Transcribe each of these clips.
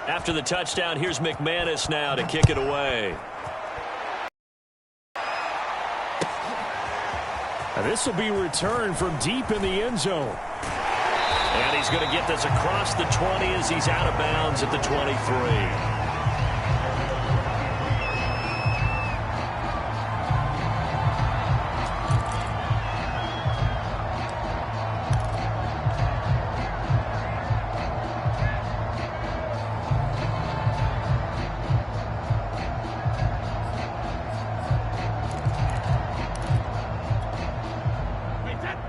After the touchdown, here's McManus now to kick it away. This will be returned from deep in the end zone. And he's going to get this across the 20 as he's out of bounds at the 23.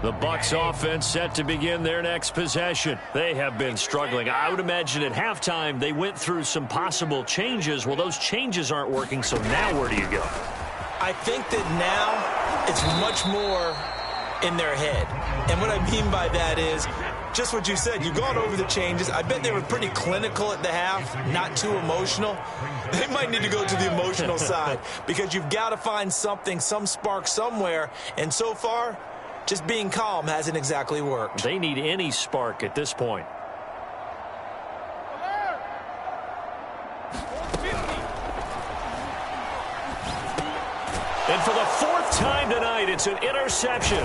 The Bucs offense set to begin their next possession. They have been struggling. I would imagine at halftime they went through some possible changes. Well, those changes aren't working, so now where do you go? I think that now it's much more in their head. And what I mean by that is just what you said. You've gone over the changes. I bet they were pretty clinical at the half, not too emotional. They might need to go to the emotional side because you've got to find something, some spark somewhere. And so far, just being calm hasn't exactly worked. They need any spark at this point. And for the fourth time tonight, it's an interception.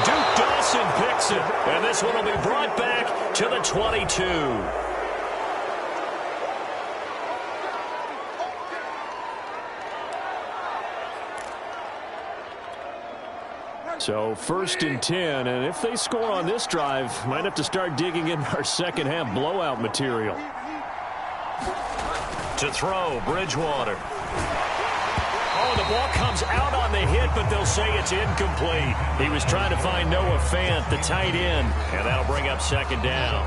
Duke Dawson picks it, and this one will be brought back to the 22. So 1st and 10, and if they score on this drive, might have to start digging in our second half blowout material. To throw, Bridgewater. Oh, the ball comes out on the hit, but they'll say it's incomplete. He was trying to find Noah Fant, the tight end, and that'll bring up second down.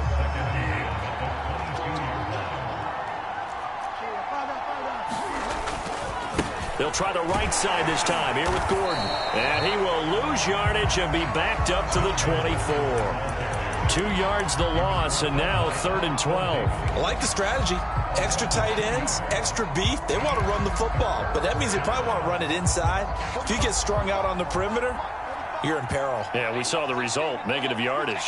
They'll try the right side this time here with Gordon. And he will lose yardage and be backed up to the 24. 2 yards the loss, and now 3rd and 12. I like the strategy. Extra tight ends, extra beef. They want to run the football, but that means they probably want to run it inside. If you get strung out on the perimeter, you're in peril. Yeah, we saw the result, negative yardage.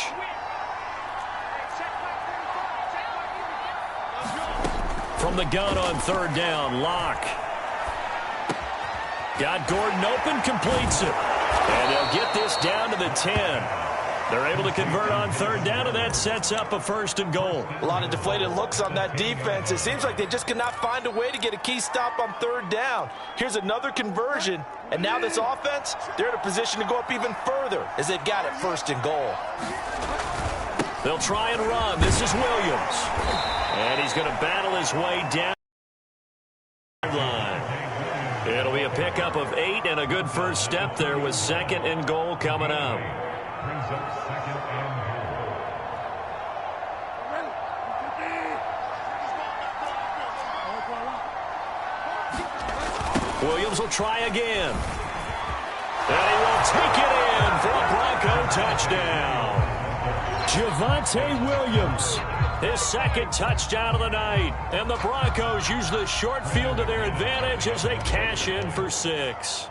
From the gun on 3rd down, Locke. Got Gordon open, completes it. And they'll get this down to the 10. They're able to convert on 3rd down, and that sets up a 1st and goal. A lot of deflated looks on that defense. It seems like they just cannot find a way to get a key stop on 3rd down. Here's another conversion, and now this offense, they're in a position to go up even further as they've got it 1st and goal. They'll try and run. This is Williams. And he's going to battle his way down the line. It'll be a pickup of 8 and a good first step there with 2nd and goal coming up. Williams will try again. And he will take it in for a Bronco touchdown. Javonte Williams. His 2nd touchdown of the night. And the Broncos use the short field to their advantage as they cash in for 6.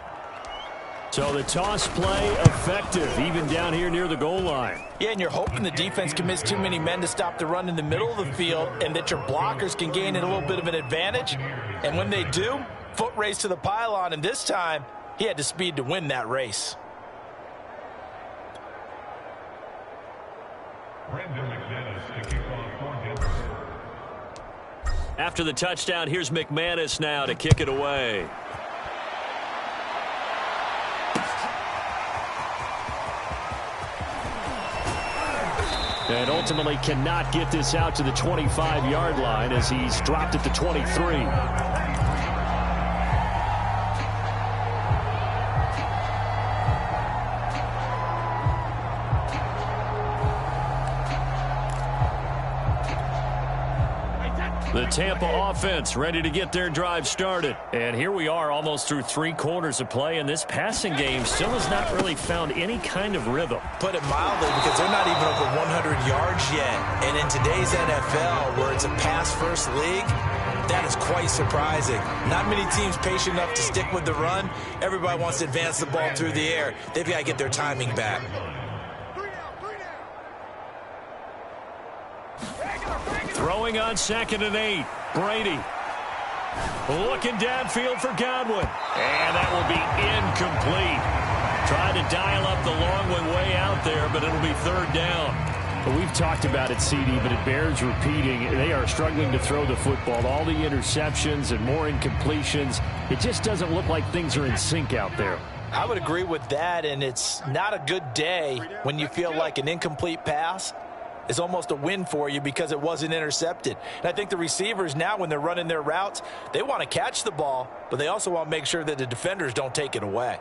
So the toss play effective, even down here near the goal line. Yeah, and you're hoping the defense commits too many men to stop the run in the middle of the field and that your blockers can gain a little bit of an advantage. And when they do, foot race to the pylon, and this time he had the speed to win that race. After the touchdown, here's McManus now to kick it away. And ultimately cannot get this out to the 25-yard line as he's dropped at the 23. The Tampa offense ready to get their drive started. And here we are almost through 3 quarters of play, and this passing game still has not really found any kind of rhythm. Put it mildly, because they're not even over 100 yards yet. And in today's NFL, where it's a pass-first league, that is quite surprising. Not many teams patient enough to stick with the run. Everybody wants to advance the ball through the air. They've got to get their timing back. Throwing on 2nd and 8. Brady. Looking downfield for Godwin. And that will be incomplete. Tried to dial up the long one way out there, but it'll be 3rd down. Well, we've talked about it, CD, but it bears repeating. They are struggling to throw the football. All the interceptions and more incompletions. It just doesn't look like things are in sync out there. I would agree with that, and it's not a good day when you feel like an incomplete pass is almost a win for you because it wasn't intercepted. And I think the receivers now, when they're running their routes, they want to catch the ball, but they also want to make sure that the defenders don't take it away.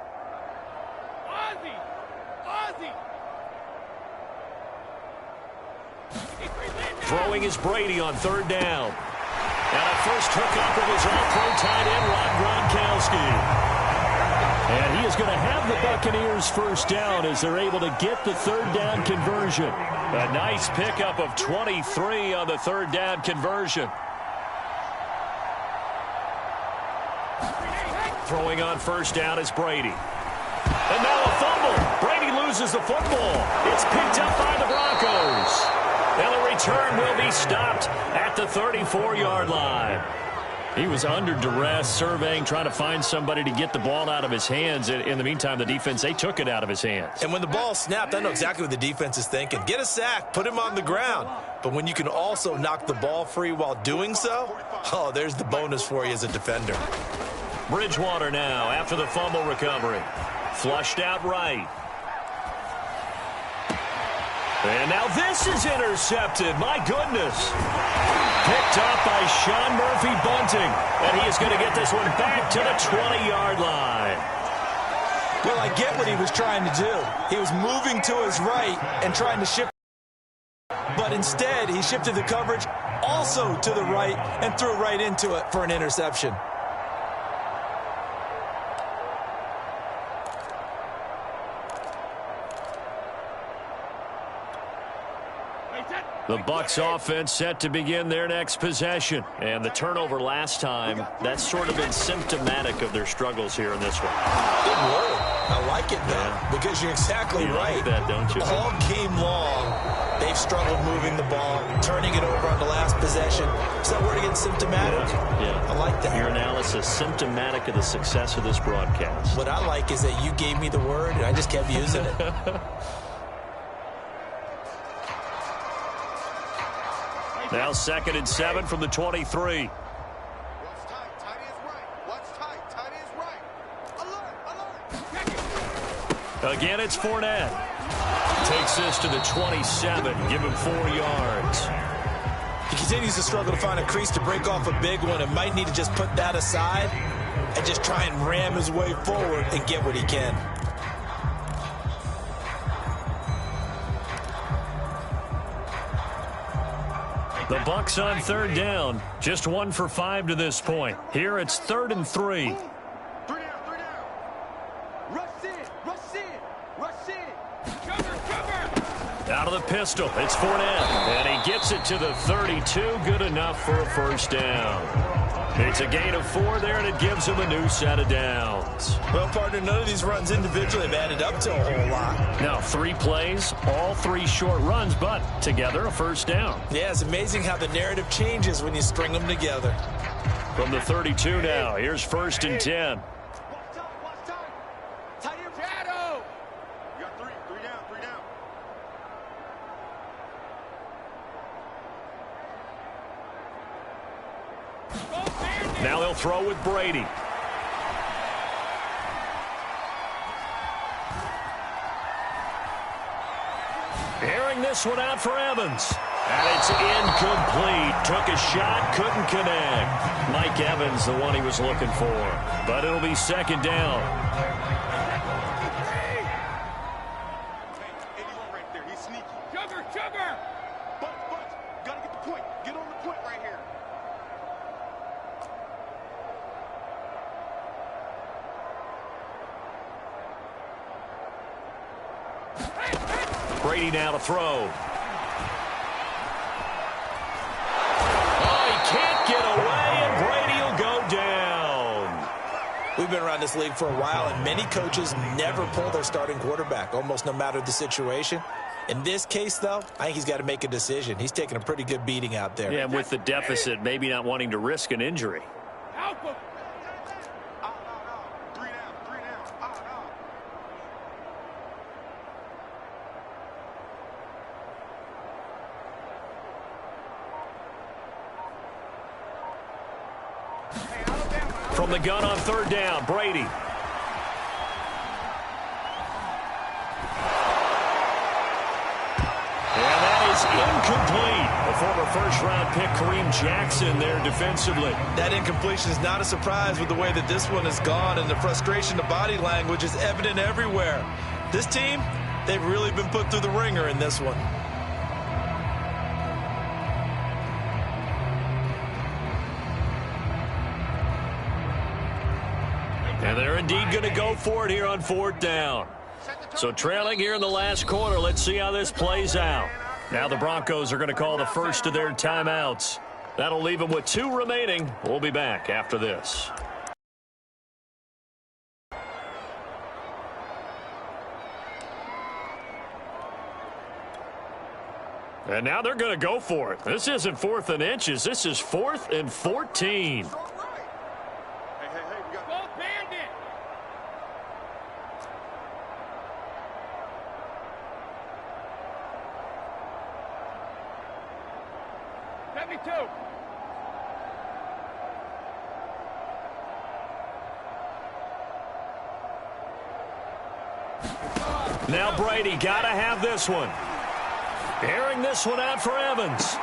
Throwing is Brady on 3rd down. And a first hookup of his all-pro tight end, Rob Gronkowski. And he is going to have the Buccaneers first down as they're able to get the 3rd down conversion. A nice pickup of 23 on the 3rd down conversion. Throwing on 1st down is Brady. And now a fumble. Brady loses the football. It's picked up by the Broncos. And the return will be stopped at the 34-yard line. He was under duress, surveying, trying to find somebody to get the ball out of his hands. In the meantime, the defense, they took it out of his hands. And when the ball snapped, I know exactly what the defense is thinking. Get a sack, put him on the ground. But when you can also knock the ball free while doing so, oh, there's the bonus for you as a defender. Bridgewater now after the fumble recovery. Flushed out right. And now this is intercepted. My goodness. Picked up by Sean Murphy-Bunting. And he is going to get this one back to the 20-yard line. Well, I get what he was trying to do. He was moving to his right and trying to shift. But instead, he shifted the coverage also to the right and threw right into it for an interception. The Bucs offense set to begin their next possession. And the turnover last time, that's sort of been symptomatic of their struggles here in this one. Good word. I like it, though, because you're exactly right. Like that, don't you? All game long, they've struggled moving the ball, turning it over on the last possession. Is that word again, symptomatic? Yeah. I like that. Your analysis, symptomatic of the success of this broadcast. What I like is that you gave me the word, and I just kept using it. Now 2nd and 7 from the 23. Again, it's Fournette. Takes this to the 27. Give him 4 yards. He continues to struggle to find a crease to break off a big one and might need to just put that aside and just try and ram his way forward and get what he can. The Bucs on 3rd down. Just 1 for 5 to this point. Here it's 3rd and 3. 3 down, 3 down. Rush in. Cover. Out of the pistol, it's Fournette. And he gets it to the 32. Good enough for a first down. It's a gain of 4 there, and it gives him a new set of downs. Well, partner, none of these runs individually have added up to a whole lot. Now 3 plays, all 3 short runs, but together a first down. Yeah, it's amazing how the narrative changes when you string them together. From the 32 now, here's 1st and 10. Shadow. You got 3 down, 3 down. Now they'll throw with Brady. Airing this one out for Evans. And it's incomplete. Took a shot, couldn't connect. Mike Evans, the one he was looking for. But it'll be 2nd down. Anyone right there. He's sneaky. Cover. Bunch. Gotta get the point. Get on the point right here. Brady now to throw. Oh, he can't get away, and Brady will go down. We we've been around this league for a while, and many coaches never pull their starting quarterback, almost no matter the situation. In this case, though, I think he's got to make a decision. He's taking a pretty good beating out there. Yeah, and with the deficit, maybe not wanting to risk an injury. From the gun on third down, Brady. And that is incomplete. A former first-round pick, Kareem Jackson, there defensively. That incompletion is not a surprise with the way that this one has gone, and the frustration, the body language is evident everywhere. This team, they've really been put through the ringer in this one. And they're indeed going to go for it here on fourth down. So trailing here in the last quarter, let's see how this plays out. Now the Broncos are going to call the first of their timeouts. That'll leave them with 2 remaining. We'll be back after this. And now they're going to go for it. This isn't 4th and inches. This is 4th and 14. Now Brady got to have this one. Airing this one out for Evans.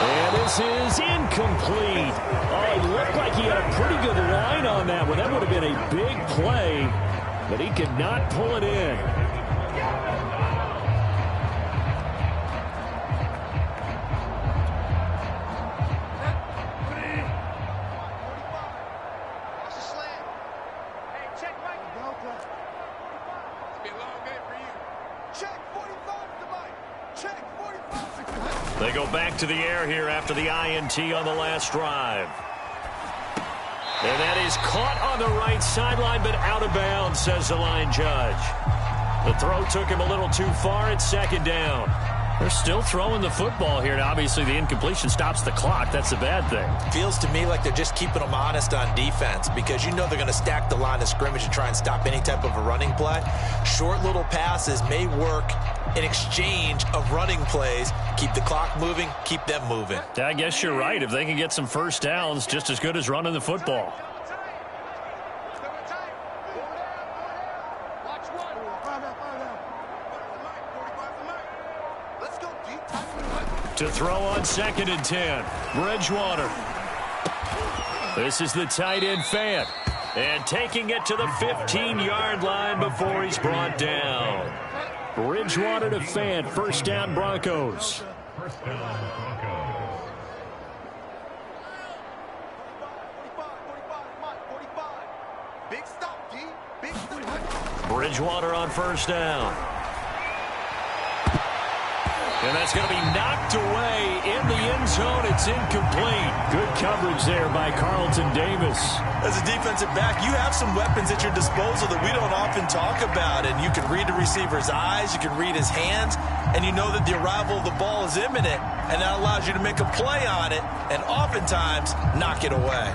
And this is incomplete. Oh, it looked like he had a pretty good line on that one. That would have been a big play, but he could not pull it in. They go back to the air here after the INT on the last drive. And that is caught on the right sideline, but out of bounds, says the line judge. The throw took him a little too far at second down. They're still throwing the football here. Now, obviously, the incompletion stops the clock. That's a bad thing. Feels to me like they're just keeping them honest on defense because you know they're going to stack the line of scrimmage and try and stop any type of a running play. Short little passes may work in exchange of running plays. Keep the clock moving, keep them moving. I guess you're right. If they can get some first downs, just as good as running the football. To throw on 2nd and 10. Bridgewater. This is the tight end Fant. And taking it to the 15-yard line before he's brought down. Bridgewater to Fant. First down Broncos. Bridgewater on first down. And that's going to be knocked away in the end zone. It's incomplete. Good coverage there by Carlton Davis. As a defensive back, you have some weapons at your disposal that we don't often talk about. And you can read the receiver's eyes, you can read his hands, and you know that the arrival of the ball is imminent. And that allows you to make a play on it and oftentimes knock it away.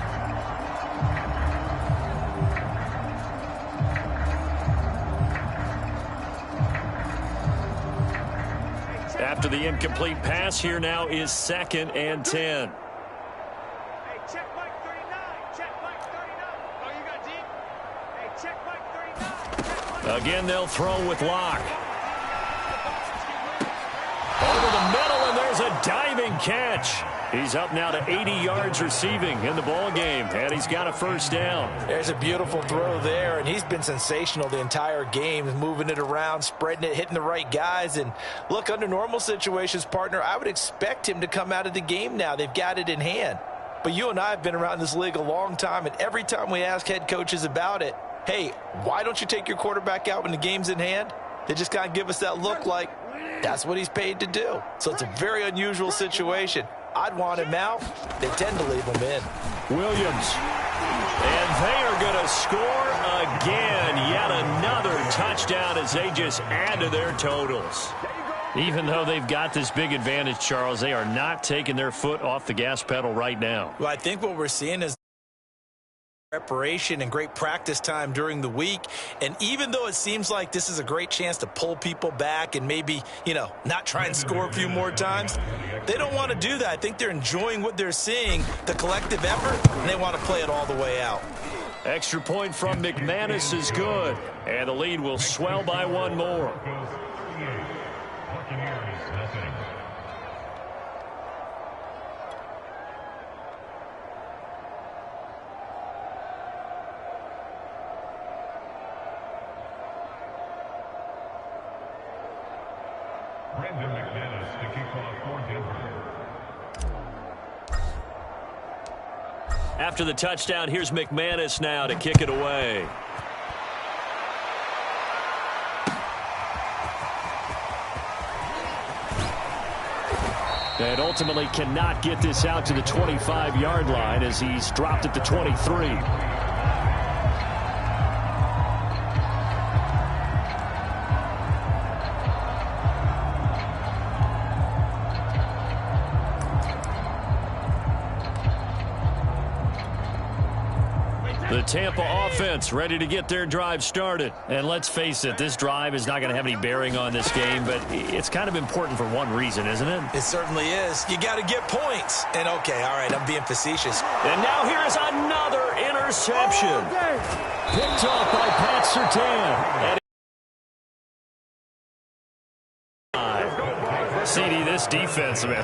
After the incomplete pass, here now is 2nd and 10. Hey, check Mike 39. Check Mike 39. Oh, you got deep? Hey, check Mike 39. Check Mike. Again, they'll throw with Locke. Over the middle, and there's a diving catch. He's up now to 80 yards receiving in the ball game, and he's got a first down. There's a beautiful throw there, and he's been sensational the entire game, moving it around, spreading it, hitting the right guys. And look, under normal situations, partner, I would expect him to come out of the game now. They've got it in hand. But you and I have been around this league a long time, and every time we ask head coaches about it, hey, why don't you take your quarterback out when the game's in hand? They just kind of give us that look like that's what he's paid to do. So it's a very unusual situation. I'd want him out. They tend to leave him in. Williams And they are going to score again. Yet another touchdown as they just add to their totals. Even though they've got this big advantage, Charles, they are not taking their foot off the gas pedal right now. Well, I think what we're seeing is preparation and great practice time during the week. And even though it seems like this is a great chance to pull people back and maybe, not try and score a few more times, they don't want to do that. I think they're enjoying what they're seeing, the collective effort, and they want to play it all the way out. Extra point from McManus is good. And the lead will swell by one more. After the touchdown, here's McManus now to kick it away. And ultimately cannot get this out to the 25-yard line as he's dropped at the 23. The Tampa offense ready to get their drive started. And let's face it, this drive is not going to have any bearing on this game, but it's kind of important for one reason, isn't it? It certainly is. You got to get points. And okay, all right, I'm being facetious. And now here's another interception. Picked off by Pat Surtain. CD, this defense, man,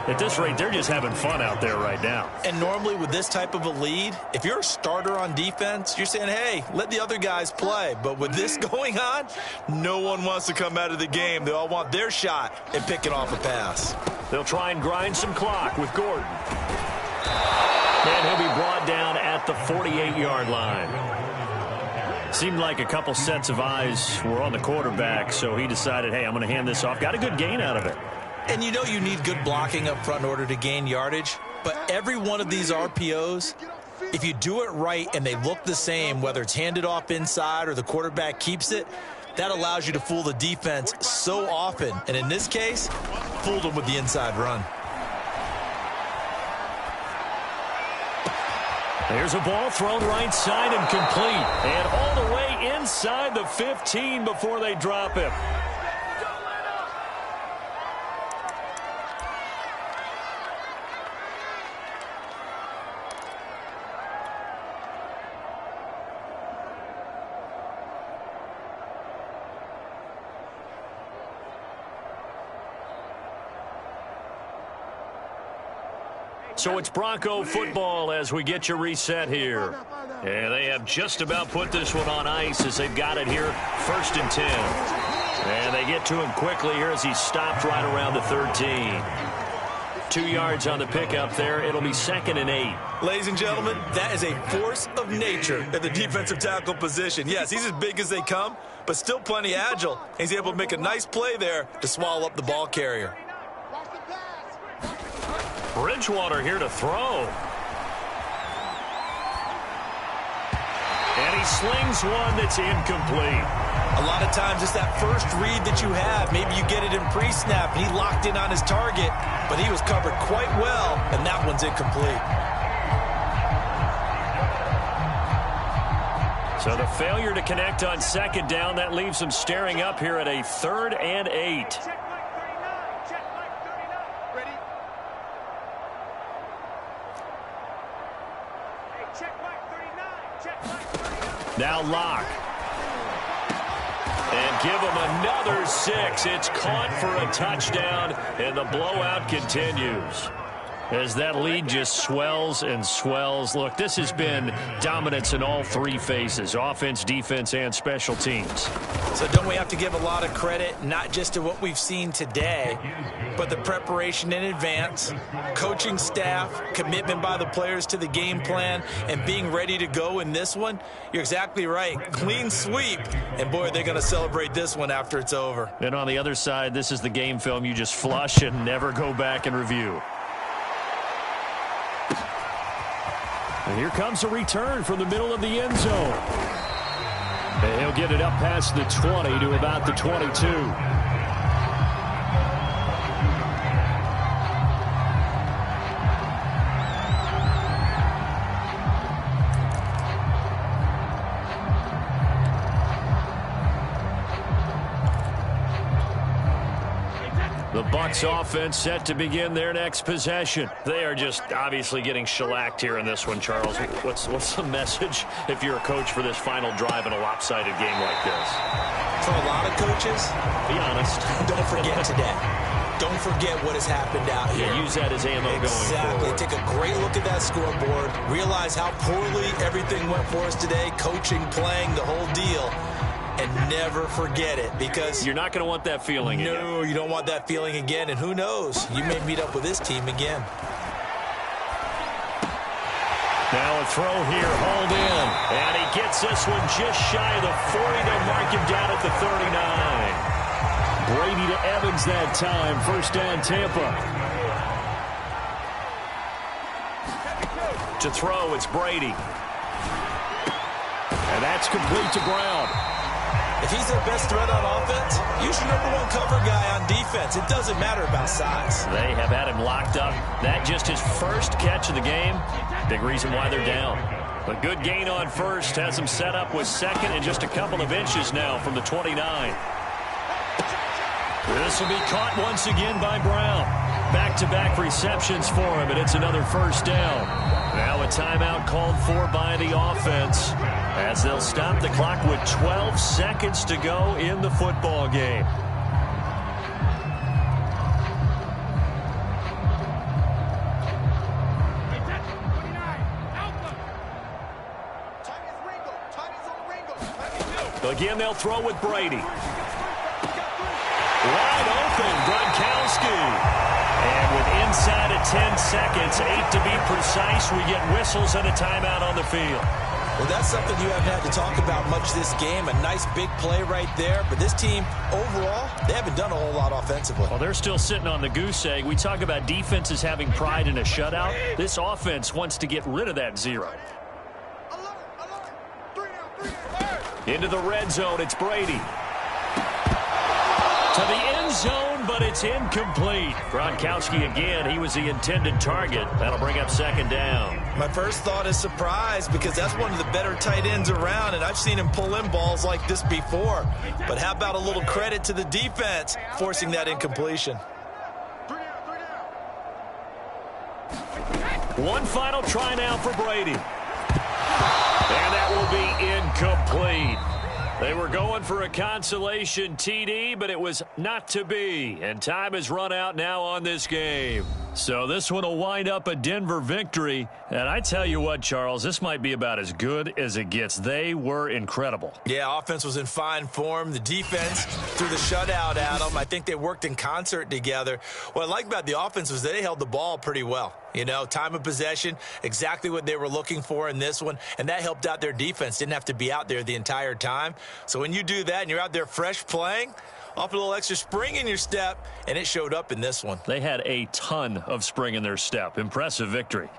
at this rate, they're just having fun out there right now. And normally with this type of a lead, if you're a starter on defense, you're saying, hey, let the other guys play. But with this going on, no one wants to come out of the game. They all want their shot at picking off a pass. They'll try and grind some clock with Gordon. And he'll be brought down at the 48-yard line. Seemed like a couple sets of eyes were on the quarterback, so he decided, hey, I'm going to hand this off. Got a good gain out of it. And you need good blocking up front in order to gain yardage. But every one of these RPOs, if you do it right and they look the same, whether it's handed off inside or the quarterback keeps it, that allows you to fool the defense so often. And in this case, fooled them with the inside run. There's a ball thrown right side and complete. And all the way inside the 15 before they drop him. So it's Bronco football as we get you reset here. And they have just about put this one on ice as they've got it here, 1st and 10. And they get to him quickly here as he stopped right around the 13. 2 yards on the pickup there. It'll be 2nd and 8. Ladies and gentlemen, that is a force of nature at the defensive tackle position. Yes, he's as big as they come, but still plenty agile. He's able to make a nice play there to swallow up the ball carrier. Bridgewater here to throw. And he slings one that's incomplete. A lot of times it's that first read that you have. Maybe you get it in pre-snap, and he locked in on his target, but he was covered quite well, and that one's incomplete. So the failure to connect on 2nd down, that leaves them staring up here at a 3rd and 8. Now Locke. And give him another 6. It's caught for a touchdown, and the blowout continues. As that lead just swells and swells. Look, this has been dominance in all 3 phases, offense, defense, and special teams. So don't we have to give a lot of credit, not just to what we've seen today, but the preparation in advance, coaching staff, commitment by the players to the game plan, and being ready to go in this one? You're exactly right. Clean sweep. And, boy, they're going to celebrate this one after it's over. And on the other side, this is the game film you just flush and never go back and review. And here comes a return from the middle of the end zone. And he'll get it up past the 20 to about the 22. The Bucs offense set to begin their next possession. They are just obviously getting shellacked here in this one, Charles. What's the message if you're a coach for this final drive in a lopsided game like this? For a lot of coaches, be honest. Don't forget today. Don't forget what has happened out here. Yeah, use that as ammo going Exactly. forward. Take a great look at that scoreboard. Realize how poorly everything went for us today. Coaching, playing, the whole deal. And never forget it, because you're not going to want that feeling again. No, you don't want that feeling again. And who knows? You may meet up with this team again. Now a throw here, hauled in. And he gets this one just shy of the 40 to mark him down at the 39. Brady to Evans that time. First down, Tampa. To throw, it's Brady. And that's complete to Brown. If he's their best threat on offense, use your #1 cover guy on defense. It doesn't matter about size. They have had him locked up. That just his first catch of the game. Big reason why they're down. A good gain on first has them set up with second and just a couple of inches now from the 29. This will be caught once again by Brown. Back-to-back receptions for him, and it's another first down. Now a timeout called for by the offense as they'll stop the clock with 12 seconds to go in the football game. Again, they'll throw with Brady. Wide open, Gronkowski. And with inside of 10 seconds, 8 to be precise, we get whistles and a timeout on the field. Well, that's something you haven't had to talk about much this game. A nice big play right there. But this team, overall, they haven't done a whole lot offensively. Well, they're still sitting on the goose egg. We talk about defenses having pride in a shutout. This offense wants to get rid of that zero. Into the red zone, it's Brady. To the end zone, but it's incomplete. Gronkowski again, he was the intended target. That'll bring up second down. My first thought is surprise, because that's one of the better tight ends around, and I've seen him pull in balls like this before. But how about a little credit to the defense forcing that incompletion? One final try now for Brady. And that will be incomplete. They were going for a consolation TD, but it was not to be. And time has run out now on this game. So this one will wind up a Denver victory. And I tell you what, Charles, this might be about as good as it gets. They were incredible. Yeah, offense was in fine form. The defense threw the shutout at them. I think they worked in concert together. What I like about the offense was they held the ball pretty well. You know, time of possession, exactly what they were looking for in this one, and that helped out their defense. Didn't have to be out there the entire time. So when you do that and you're out there fresh playing, off a little extra spring in your step, and it showed up in this one. They had a ton of spring in their step. Impressive victory.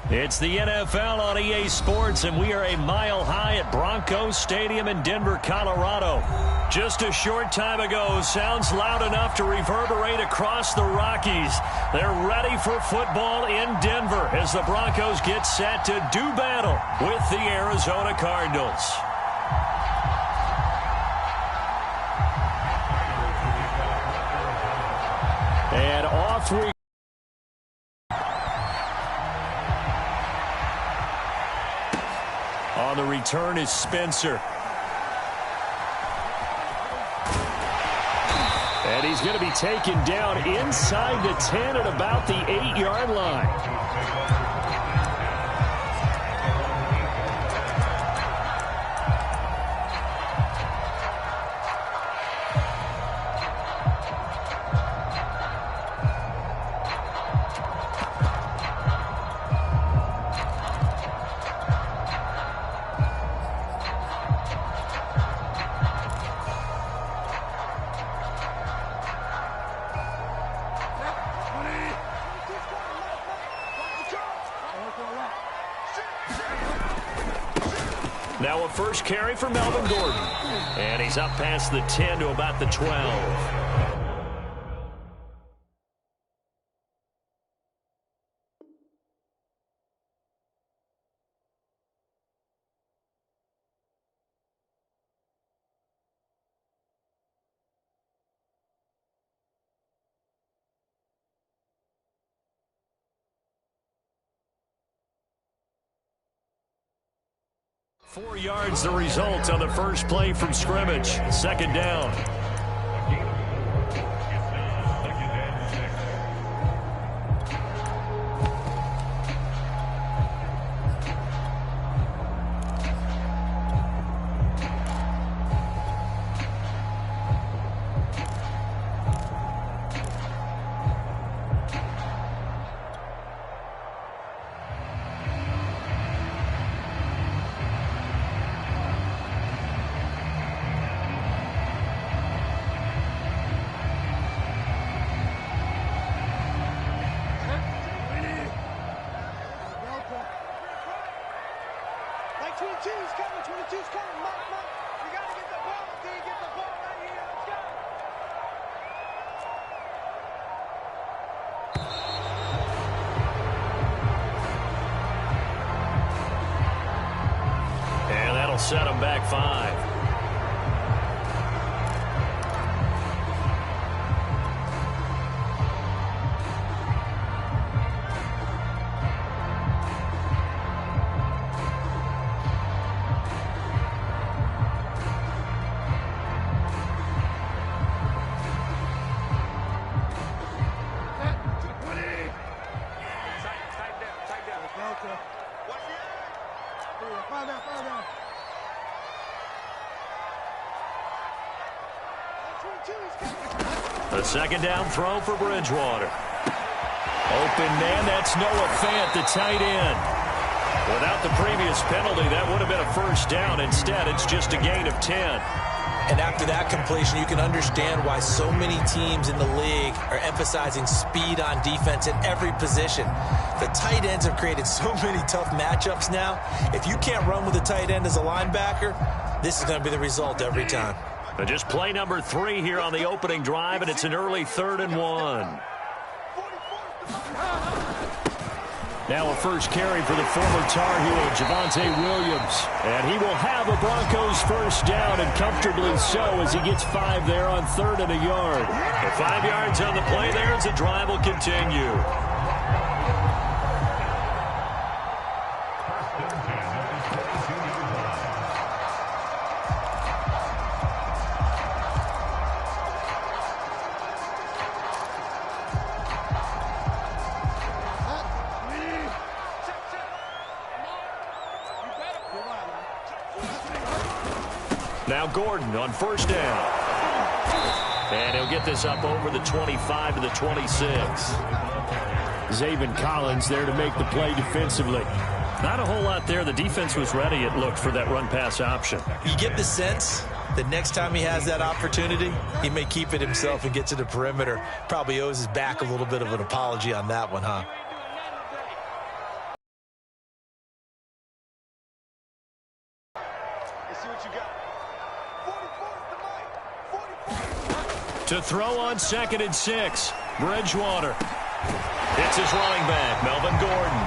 It's the NFL on EA Sports, and we are a mile high at Broncos Stadium in Denver, Colorado. Just a short time ago, sounds loud enough to reverberate across the Rockies. They're ready for football in Denver as the Broncos get set to do battle with the Arizona Cardinals. And off we on the return is Spencer. And he's going to be taken down inside the 10 at about the 8-yard line. Now a first carry for Melvin Gordon. And he's up past the 10 to about the 12. Four yards the result on the first play from scrimmage. Second down. Set him back 5. The second down throw for Bridgewater. Open man, that's Noah Fant, the tight end. Without the previous penalty, that would have been a first down. Instead, it's just a gain of 10. And after that completion, you can understand why so many teams in the league are emphasizing speed on defense at every position. The tight ends have created so many tough matchups now. If you can't run with a tight end as a linebacker, this is going to be the result every time. But just play number 3 here on the opening drive, and it's an early 3rd and 1. Now a first carry for the former Tar Heel, Javonte Williams. And he will have a Broncos first down, and comfortably so, as he gets 5 there on 3rd and a yard. And 5 yards on the play there as the drive will continue. Now Gordon on first down. And he'll get this up over the 25 to the 26. Zaven Collins there to make the play defensively. Not a whole lot there. The defense was ready, it looked, for that run-pass option. You get the sense that next time he has that opportunity, he may keep it himself and get to the perimeter. Probably owes his back a little bit of an apology on that one, huh? see what you got. 44 To throw on 2nd and 6. Bridgewater. It's his running back, Melvin Gordon.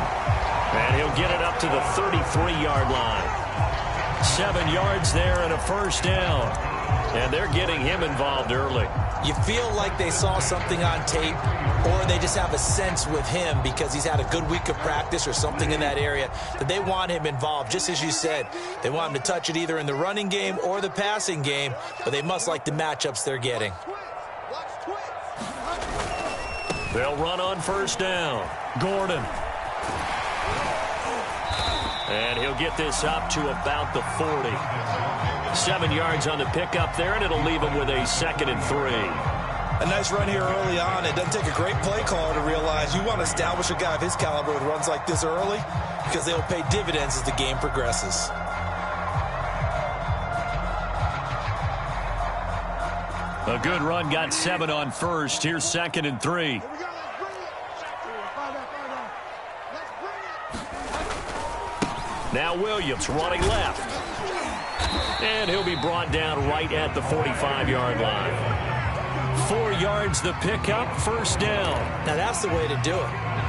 And he'll get it up to the 33-yard line. 7 yards there and a first down. And they're getting him involved early. You feel like they saw something on tape, or they just have a sense with him because he's had a good week of practice or something in that area that they want him involved. Just as you said, they want him to touch it either in the running game or the passing game, but they must like the matchups they're getting. They'll run on first down. Gordon. And he'll get this up to about the 40. 7 yards on the pickup there, and it'll leave him with a 2nd and 3. A nice run here early on. It doesn't take a great play caller to realize you want to establish a guy of his caliber with runs like this early because they'll pay dividends as the game progresses. A good run, got 7 on first. Here's 2nd and 3. Now Williams running left. And he'll be brought down right at the 45-yard line. 4 yards the pickup, first down. Now that's the way to do it.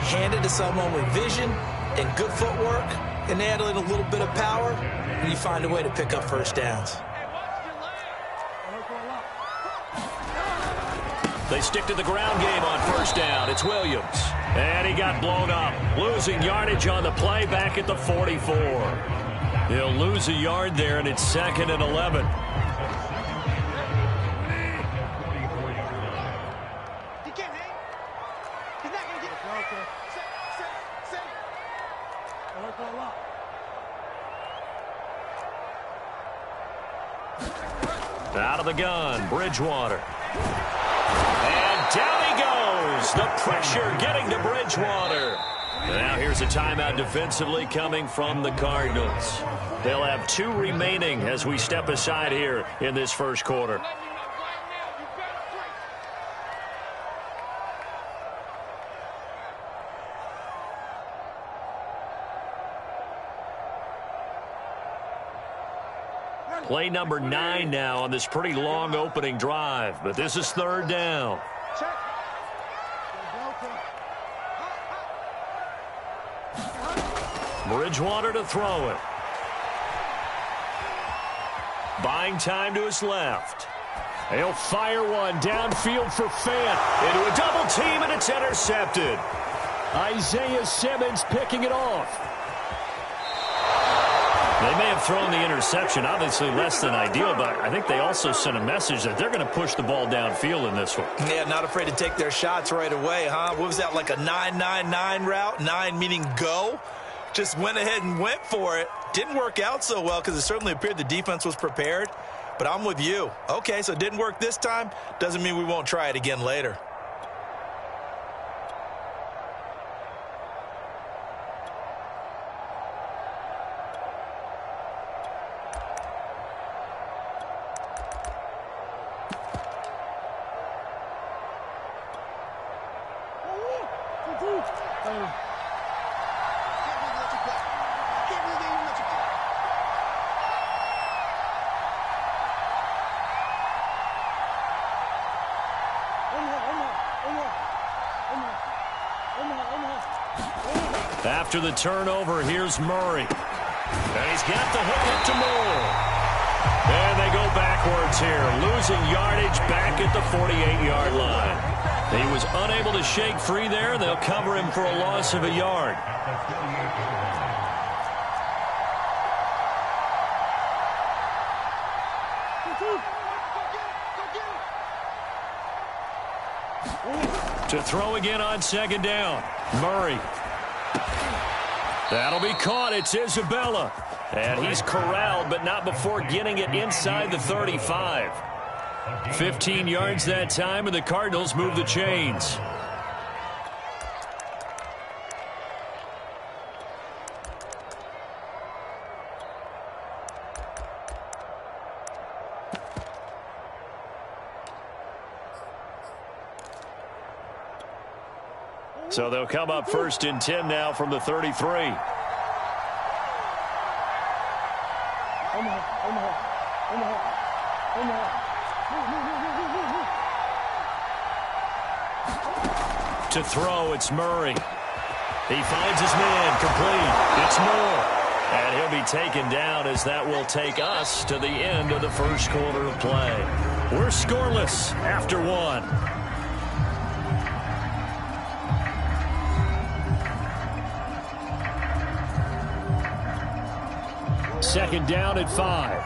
Hand it to someone with vision and good footwork and add in a little bit of power, and you find a way to pick up first downs. They stick to the ground game on first down. It's Williams. And he got blown up. Losing yardage on the play back at the 44. He'll lose a yard there, and it's 2nd and 11. He can't hang. He's not going to get it. Out of the gun, Bridgewater. And down he goes. The pressure getting to Bridgewater. Now here's a timeout defensively coming from the Cardinals. They'll have 2 remaining as we step aside here in this first quarter. Play number 9 now on this pretty long opening drive, but this is 3rd down. Bridgewater to throw it. Buying time to his left. He'll fire one downfield for Fant. Into a double team, and it's intercepted. Isaiah Simmons picking it off. They may have thrown the interception, obviously less than ideal, but I think they also sent a message that they're going to push the ball downfield in this one. Yeah, not afraid to take their shots right away, huh? What was that, like a 9-9-9 route? 9 meaning go? Just went ahead and went for it. Didn't work out so well because it certainly appeared the defense was prepared. But I'm with you. Okay, so it didn't work this time. Doesn't mean we won't try it again later. After the turnover, here's Murray. And he's got the hook up to Moore. And they go backwards here, losing yardage back at the 48-yard line. He was unable to shake free there. They'll cover him for a loss of a yard. To throw again on 2nd down. Murray. That'll be caught. It's Isabella. And he's corralled, but not before getting it inside the 35. 15 yards that time, and the Cardinals move the chains. So they'll come up 1st and 10 now from the 33. To throw, it's Murray. He finds his man, complete. It's Moore. And he'll be taken down as that will take us to the end of the first quarter of play. We're scoreless after one. Second down at 5.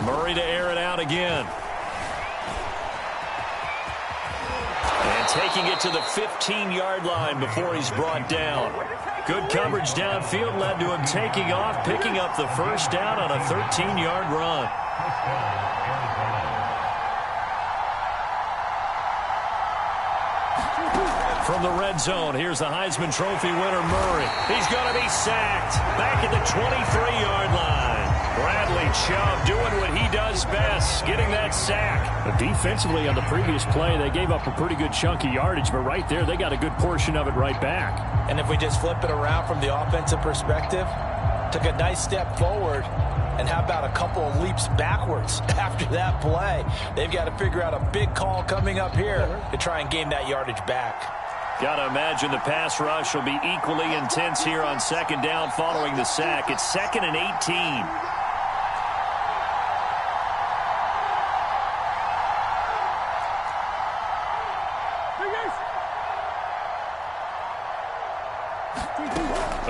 Murray to air it out again. And taking it to the 15-yard line before he's brought down. Good coverage downfield led to him taking off, picking up the first down on a 13-yard run. From the red zone, here's the Heisman Trophy winner, Murray. He's going to be sacked back at the 23-yard line. Bradley Chubb doing what he does best, getting that sack. Defensively on the previous play, they gave up a pretty good chunk of yardage, but right there, they got a good portion of it right back. And if we just flip it around from the offensive perspective, took a nice step forward, and how about a couple of leaps backwards after that play? They've got to figure out a big call coming up here to try and gain that yardage back. Got to imagine the pass rush will be equally intense here on second down following the sack. It's 2nd and 18.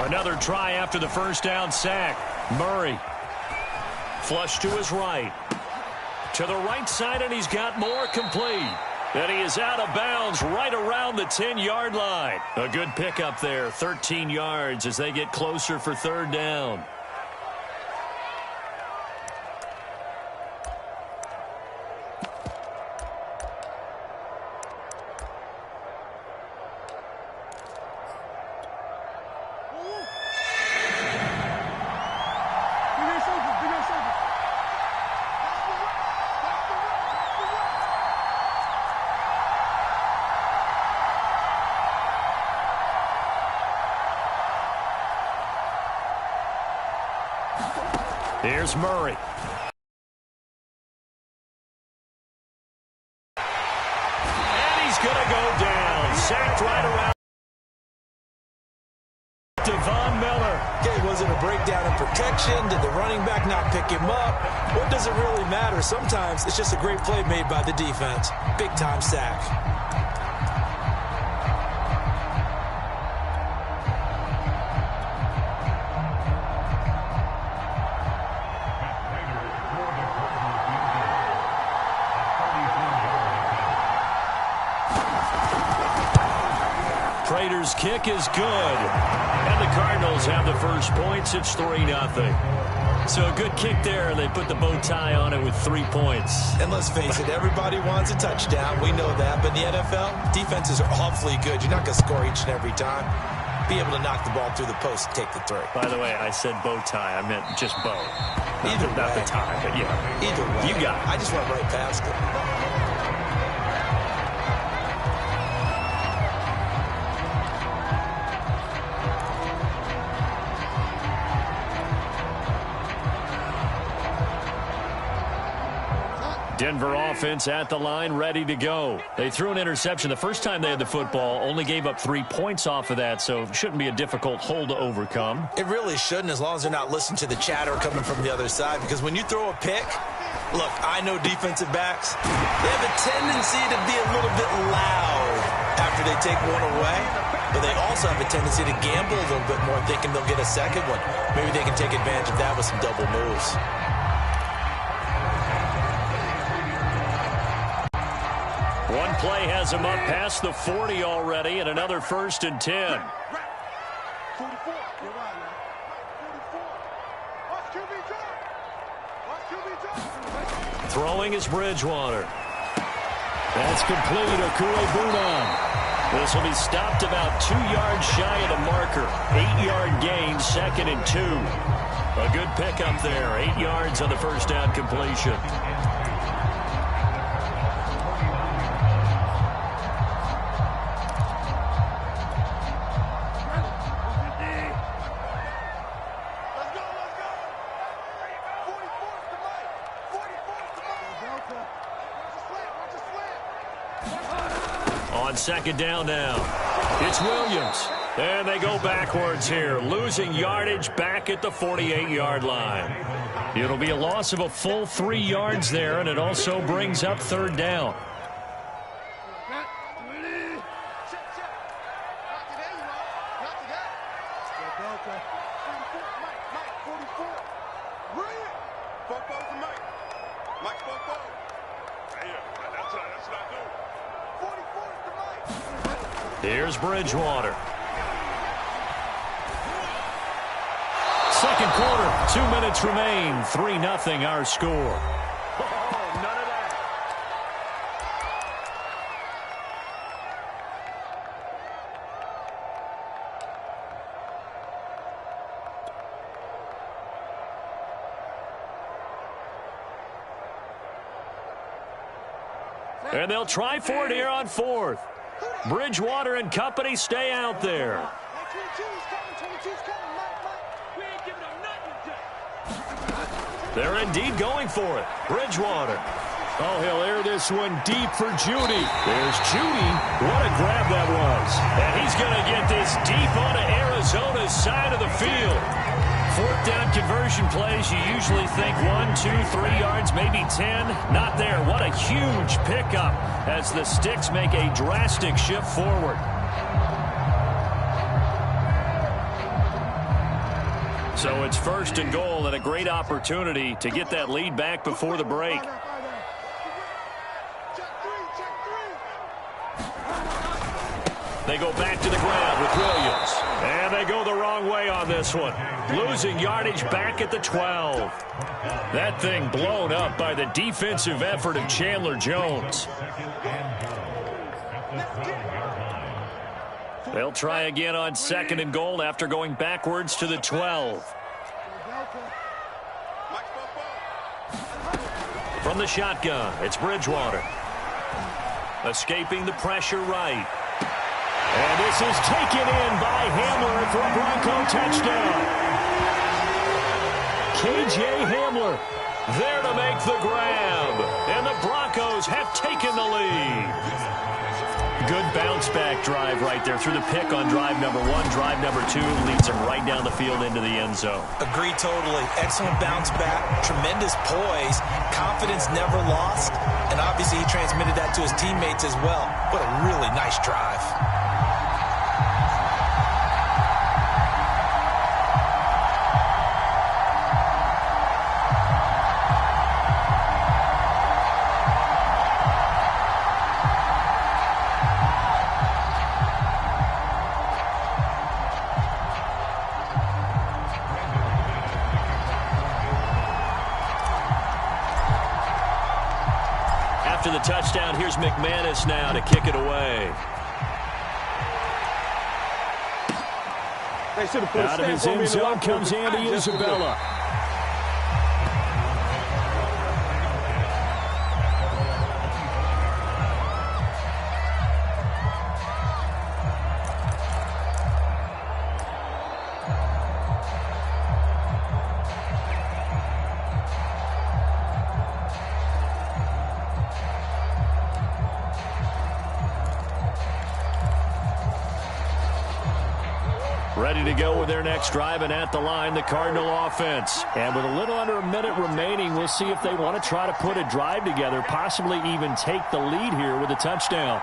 Another try after the first down sack. Murray. Flush to his right. To the right side, and he's got more complete. And he is out of bounds right around the 10-yard line. A good pickup there, 13 yards as they get closer for third down. Here's Murray. And he's going to go down. Sacked right around Devon Miller. Okay, was it a breakdown in protection? Did the running back not pick him up? What does it really matter? Sometimes it's just a great play made by the defense. Big-time sack. Prater's kick is good. And the Cardinals have the first points. It's 3-0. So a good kick there. They put the bow tie on it with 3 points. And let's face it, everybody wants a touchdown. We know that. But in the NFL, defenses are awfully good. You're not going to score each and every time. Be able to knock the ball through the post and take the three. By the way, I said bow tie. I meant just bow. Not the tie, but yeah. Either way. You got it. I just went right past it. Denver offense at the line, ready to go. They threw an interception the first time they had the football, only gave up 3 points off of that, so it shouldn't be a difficult hole to overcome. It really shouldn't, as long as they're not listening to the chatter coming from the other side, because when you throw a pick, look, I know defensive backs, they have a tendency to be a little bit loud after they take one away, but they also have a tendency to gamble a little bit more, thinking they'll get a second one. Maybe they can take advantage of that with some double moves. One play has him up past the 40 already, and another 1st and 10. 44. You're right, man. 44. Throwing is Bridgewater. That's complete. Okue Bunan. This will be stopped about 2 yards shy of the marker. 8-yard gain, 2nd and 2. A good pickup there. 8 yards on the first down completion. On 2nd down now, it's Williams. And they go backwards here, losing yardage back at the 48-yard line. It'll be a loss of a full 3 yards there, and it also brings up 3rd down. Here's Bridgewater. Second quarter, 2 minutes remain. 3-0 our score. Oh, none of that. And they'll try for it here on 4th. Bridgewater and company stay out there. They're indeed going for it. Bridgewater. Oh, he'll air this one deep for Judy. There's Judy. What a grab that was. And he's going to get this deep onto Arizona's side of the field. 4th down conversion plays, you usually think 1, 2, 3 yards, maybe 10. Not there. What a huge pickup as the Sticks make a drastic shift forward. So it's 1st and goal and a great opportunity to get that lead back before the break. They go back to the ground with Williams. And they go the wrong way on this one. Losing yardage back at the 12. That thing blown up by the defensive effort of Chandler Jones. They'll try again on 2nd and goal after going backwards to the 12. From the shotgun, it's Bridgewater. Escaping the pressure right. And this is taken in by Hamler for a Bronco touchdown. K.J. Hamler there to make the grab. And the Broncos have taken the lead. Good bounce-back drive right there through the pick on drive number 1. Drive number 2 leads him right down the field into the end zone. Agree totally. Excellent bounce back. Tremendous poise. Confidence never lost. And obviously he transmitted that to his teammates as well. What a really nice drive. After the touchdown, here's McManus now to kick it away. Out of his end zone comes Andy Isabella. Ready to go with their next drive, and at the line, the Cardinal offense. And with a little under a minute remaining, we'll see if they want to try to put a drive together, possibly even take the lead here with a touchdown.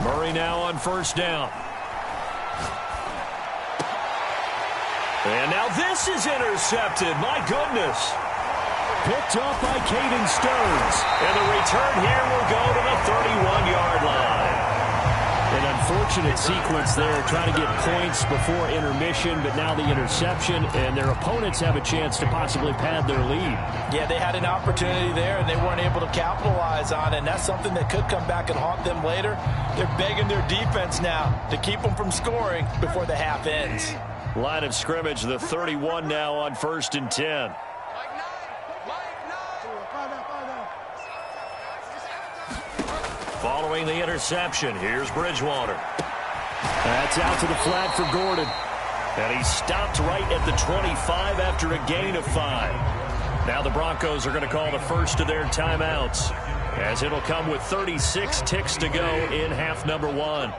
Murray now on 1st down. And now this is intercepted. My goodness. Picked up by Caden Stearns. And the return here will go to the 31-yard line. An unfortunate sequence there, trying to get points before intermission, but now the interception, and their opponents have a chance to possibly pad their lead. Yeah, they had an opportunity there, and they weren't able to capitalize on it, and that's something that could come back and haunt them later. They're begging their defense now to keep them from scoring before the half ends. Line of scrimmage, the 31 now on 1st and 10. Following the interception, here's Bridgewater. That's out to the flat for Gordon. And he stopped right at the 25 after a gain of 5. Now the Broncos are going to call the first of their timeouts, as it'll come with 36 ticks to go in half number 1.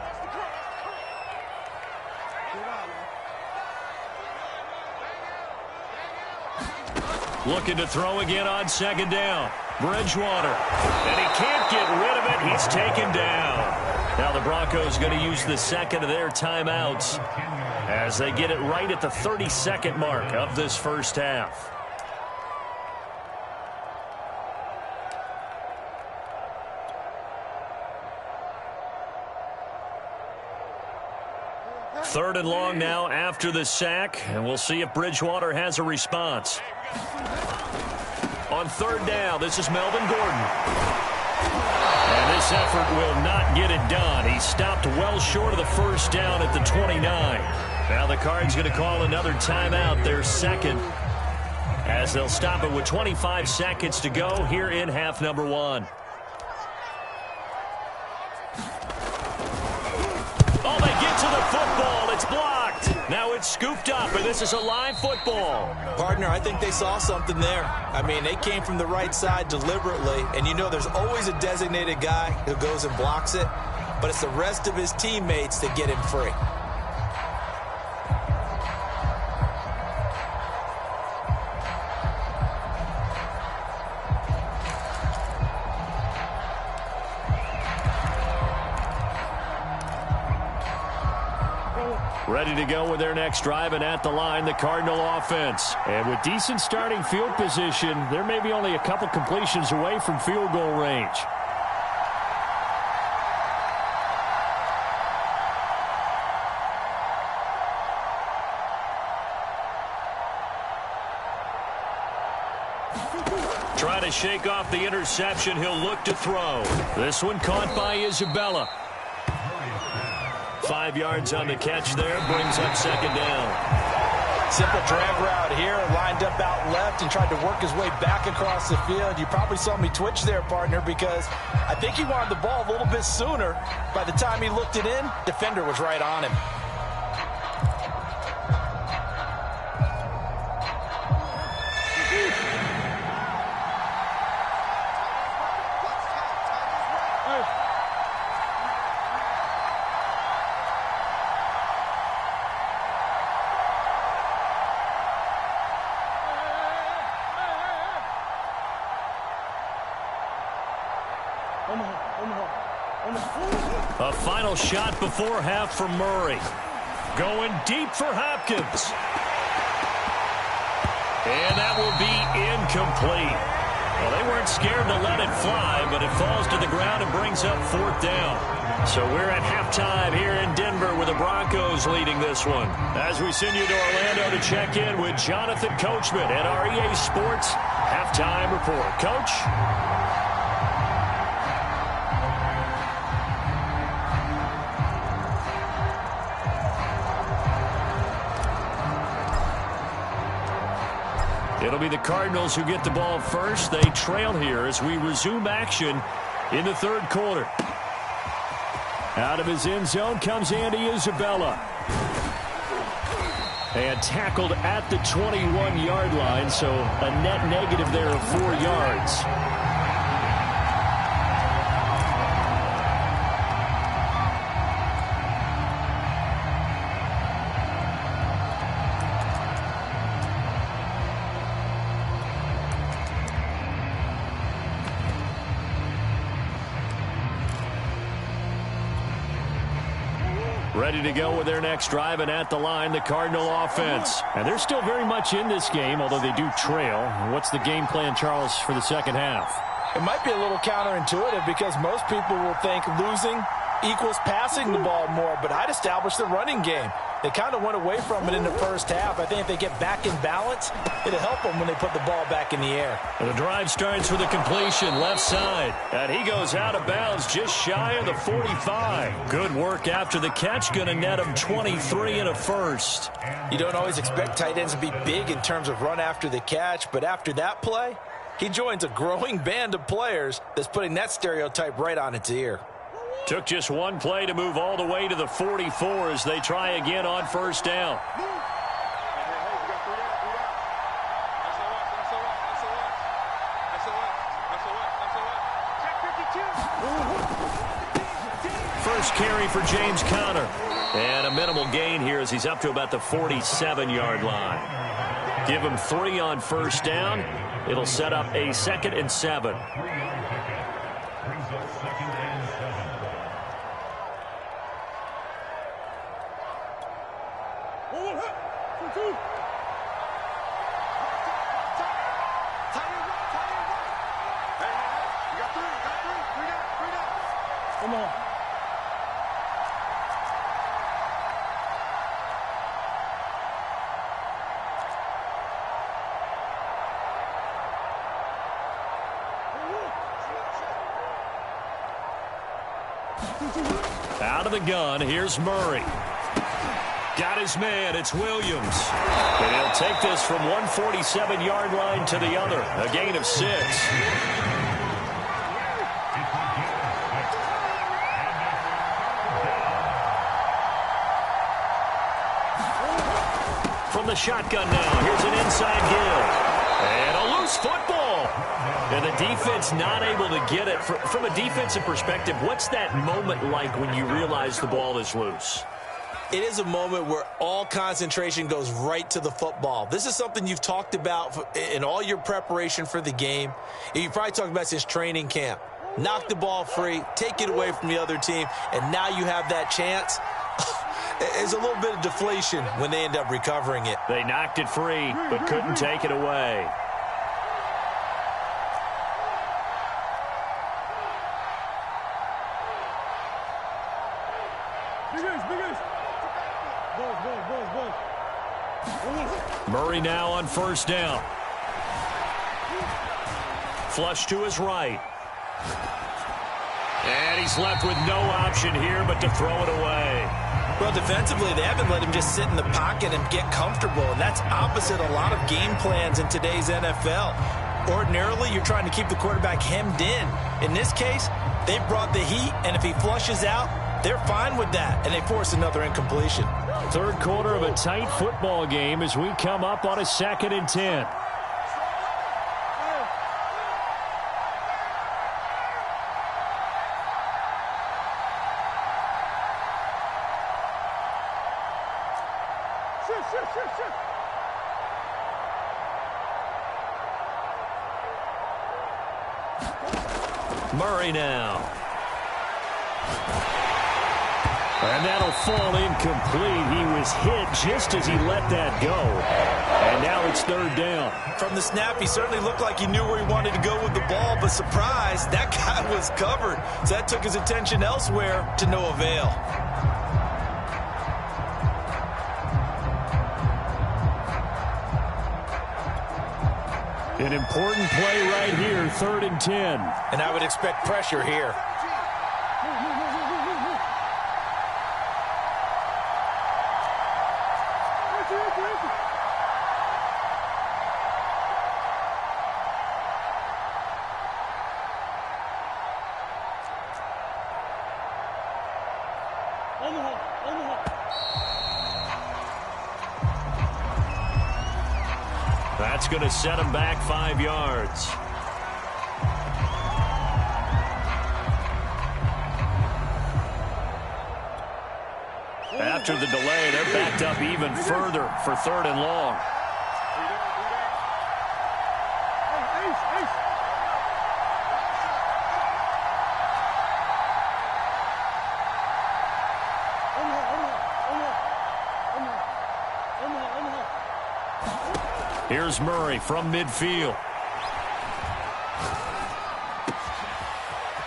Looking to throw again on 2nd down. Bridgewater. And he can't get rid of it. He's taken down. Now the Broncos going to use the second of their timeouts as they get it right at the 32nd mark of this first half. Third and long now after the sack, and we'll see if Bridgewater has a response. On 3rd down, this is Melvin Gordon. And this effort will not get it done. He stopped well short of the first down at the 29. Now the Cards going to call another timeout, their second, as they'll stop it with 25 seconds to go here in half number 1. Oh, they get to the football. It's blocked. Now it's scooped up, and this is a live football. Partner, I think they saw something there. I mean, they came from the right side deliberately, and you know there's always a designated guy who goes and blocks it, but it's the rest of his teammates that get him free. Ready to go with their next drive, and at the line, the Cardinal offense. And with decent starting field position, they're maybe only a couple completions away from field goal range. Trying to shake off the interception. He'll look to throw. This one caught by Isabella. 5 yards on the catch there, brings up 2nd down. Simple drag route here, lined up out left and tried to work his way back across the field. You probably saw me twitch there, partner, because I think he wanted the ball a little bit sooner. By the time he looked it in, defender was right on him. A final shot before half for Murray. Going deep for Hopkins. And that will be incomplete. Well, they weren't scared to let it fly, but it falls to the ground and brings up 4th down. So we're at halftime here in Denver with the Broncos leading this one. As we send you to Orlando to check in with Jonathan Coachman at our EA Sports Halftime Report. Coach? It'll be the Cardinals who get the ball first. They trail here as we resume action in the 3rd quarter. Out of his end zone comes Andy Isabella. And tackled at the 21-yard line, so a net negative there of 4 yards. Ready to go with their next drive, and at the line, the Cardinal offense. And they're still very much in this game, although they do trail. What's the game plan, Charles, for the second half? It might be a little counterintuitive because most people will think losing equals passing the ball more, but I'd establish the running game. They kind of went away from it in the first half. I think if they get back in balance, it'll help them when they put the ball back in the air. And the drive starts with a completion left side. And he goes out of bounds just shy of the 45. Good work after the catch. Going to net him 23 and a first. You don't always expect tight ends to be big in terms of run after the catch, but after that play, he joins a growing band of players that's putting that stereotype right on its ear. Took just one play to move all the way to the 44 as they try again on first down. First carry for James Conner. And a minimal gain here as he's up to about the 47-yard line. Give him 3 on first down. It'll set up a 2nd and 7. Come on. Out of the gun, here's Murray. Got his man, it's Williams. And he'll take this from one 47-yard line to the other. A gain of 6. From the shotgun now, here's an inside give. And a loose football. And the defense not able to get it. From a defensive perspective, what's that moment like when you realize the ball is loose? It is a moment where all concentration goes right to the football. This is something you've talked about in all your preparation for the game. You've probably talked about since training camp. Knock the ball free, take it away from the other team, and now you have that chance. There's a little bit of deflation when they end up recovering it. They knocked it free, but couldn't take it away. Murray now on first down. Flush to his right. And he's left with no option here but to throw it away. Well, defensively, they haven't let him just sit in the pocket and get comfortable, and that's opposite a lot of game plans in today's NFL. Ordinarily, you're trying to keep the quarterback hemmed in. In this case, they brought the heat, and if he flushes out, they're fine with that, and they force another incompletion. Third quarter of a tight football game as we come up on a 2nd and 10. Murray now. And that'll fall incomplete. He was hit just as he let that go. And now it's 3rd down. From the snap, he certainly looked like he knew where he wanted to go with the ball, but surprise, that guy was covered. So that took his attention elsewhere to no avail. An important play right here, 3rd and 10. And I would expect pressure here. That's going to set him back 5 yards. After the delay, they're backed up even further for 3rd and long. Here's Murray from midfield.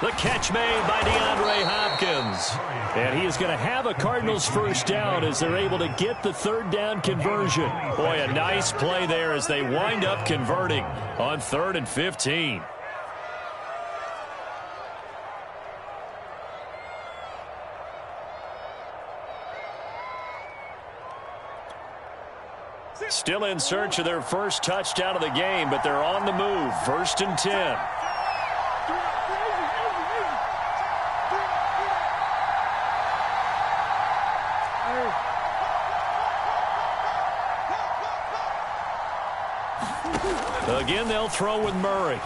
The catch made by DeAndre Hopkins. And he is going to have a Cardinals first down as they're able to get the third down conversion. Boy, a nice play there as they wind up converting on 3rd and 15. Still in search of their first touchdown of the game, but they're on the move. 1st and 10. Again, they'll throw with Murray.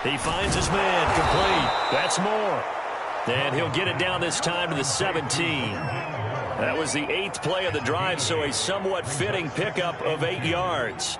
He finds his man, complete. That's more. And he'll get it down this time to the 17. That was the 8th play of the drive, so a somewhat fitting pickup of 8 yards.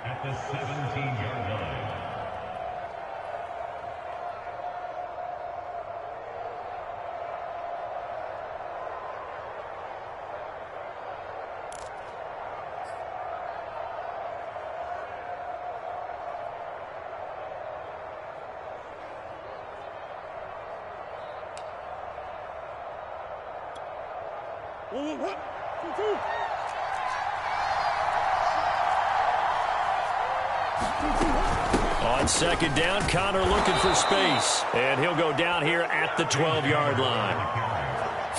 On 2nd down, Connor looking for space. And he'll go down here at the 12-yard line.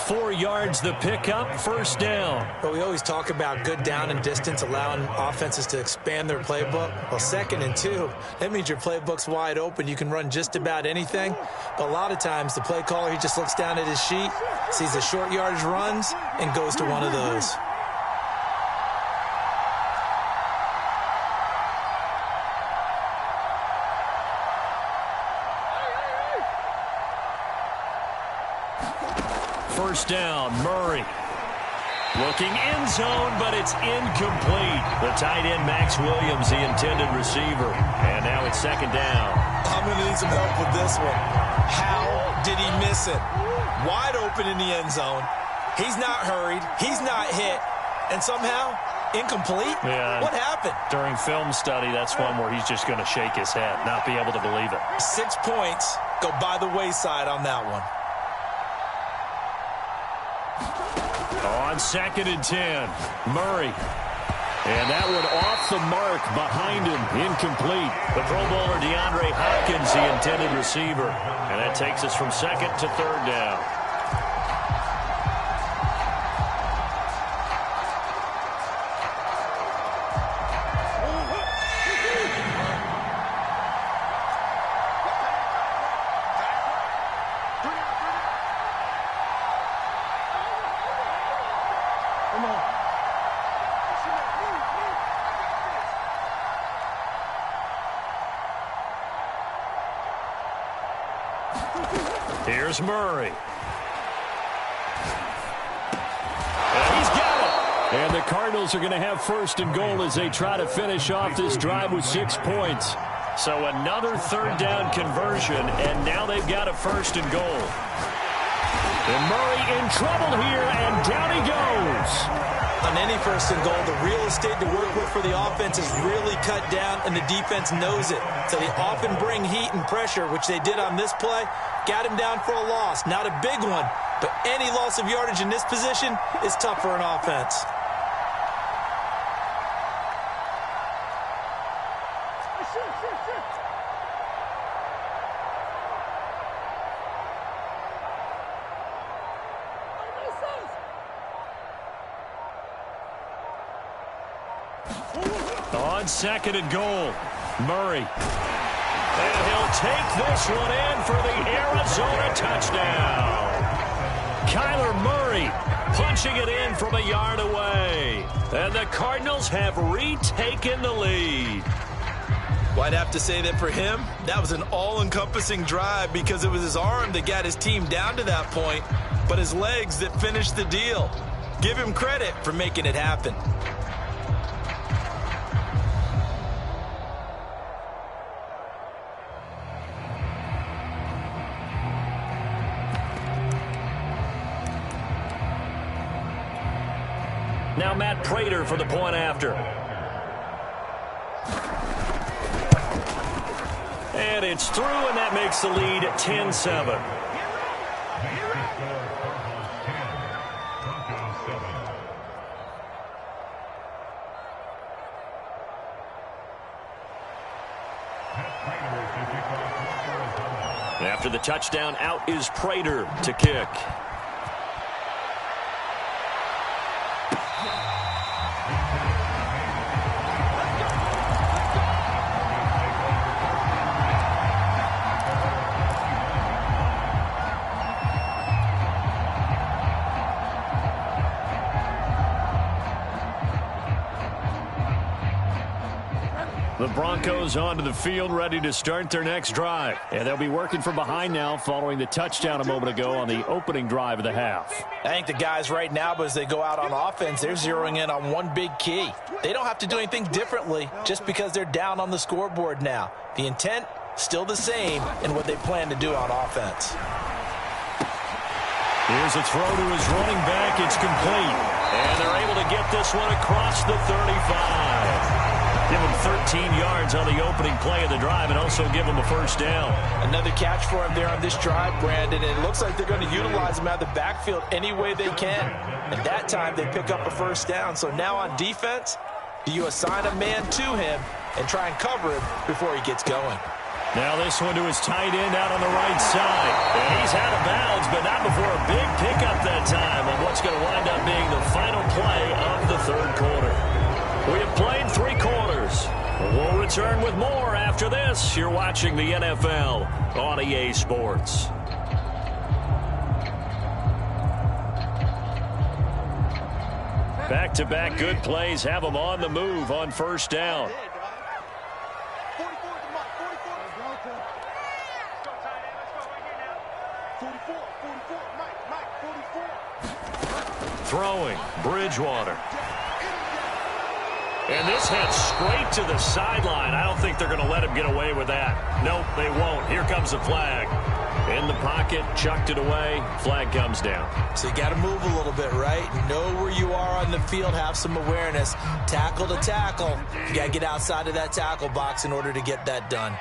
4 yards the pickup, 1st down. But we always talk about good down and distance, allowing offenses to expand their playbook. Well, 2nd and 2, that means your playbook's wide open. You can run just about anything. But a lot of times, the play caller, he just looks down at his sheet, sees the short yardage runs, and goes to one of those. First down, Murray. Looking end zone, but it's incomplete. The tight end, Max Williams, the intended receiver. And now it's 2nd down. I'm going to need some help with this one. How did he miss it? Wide open in the end zone. He's not hurried. He's not hit. And somehow, incomplete? Yeah. What happened? During film study, that's one where he's just going to shake his head, not be able to believe it. 6 points go by the wayside on that one. On 2nd and 10, Murray. And that one off the mark behind him, incomplete. The Pro Bowler DeAndre Hopkins, the intended receiver. And that takes us from 2nd to 3rd down. Here's Murray. And he's got it. And the Cardinals are going to have 1st and goal as they try to finish off this drive with 6 points. So another 3rd down conversion, and now they've got a 1st and goal. And Murray in trouble here, and down he goes. On any 1st and goal, the real estate to work with for the offense is really cut down, and the defense knows it. So they often bring heat and pressure, which they did on this play. Got him down for a loss. Not a big one, but any loss of yardage in this position is tough for an offense. On 2nd and goal, Murray. And he'll take this one in for the Arizona touchdown. Kyler Murray punching it in from a yard away. And the Cardinals have retaken the lead. Well, I'd have to say that for him, that was an all-encompassing drive because it was his arm that got his team down to that point, but his legs that finished the deal. Give him credit for making it happen. Now Matt Prater for the point after. And it's through, and that makes the lead 10-7. After the touchdown, out is Prater to kick. The Broncos onto the field, ready to start their next drive. And they'll be working from behind now following the touchdown a moment ago on the opening drive of the half. I think the guys right now, as they go out on offense, they're zeroing in on one big key. They don't have to do anything differently just because they're down on the scoreboard now. The intent, still the same in what they plan to do on offense. Here's a throw to his running back. It's complete. And they're able to get this one across the 35. Give him 13 yards on the opening play of the drive and also give him a first down. Another catch for him there on this drive, Brandon. And it looks like they're going to utilize him out of the backfield any way they can. And that time they pick up a first down. So now on defense, do you assign a man to him and try and cover him before he gets going? Now this one to his tight end out on the right side. And he's out of bounds, but not before a big pickup that time on what's going to wind up being the final play of the third quarter. We have played 3 quarters. We'll return with more after this. You're watching the NFL on EA Sports. Back-to-back good plays have them on the move on first down. Throwing, Bridgewater. And this heads straight to the sideline. I don't think they're going to let him get away with that. Nope, they won't. Here comes the flag. In the pocket, chucked it away. Flag comes down. So you got to move a little bit, right? Know where you are on the field. Have some awareness. Tackle to tackle. You got to get outside of that tackle box in order to get that done.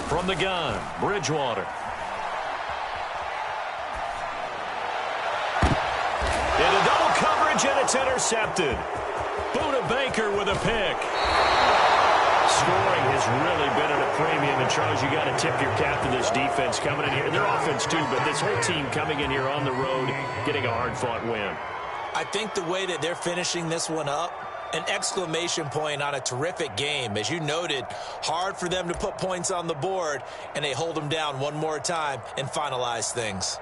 From the gun, Bridgewater. Into double coverage, and it's intercepted. Buda Baker with a pick. Scoring has really been at a premium, and Charles, you got to tip your cap to this defense coming in here. Their offense, too, but this whole team coming in here on the road, getting a hard-fought win. I think the way that they're finishing this one up, an exclamation point on a terrific game. As you noted, hard for them to put points on the board, and they hold them down one more time and finalize things.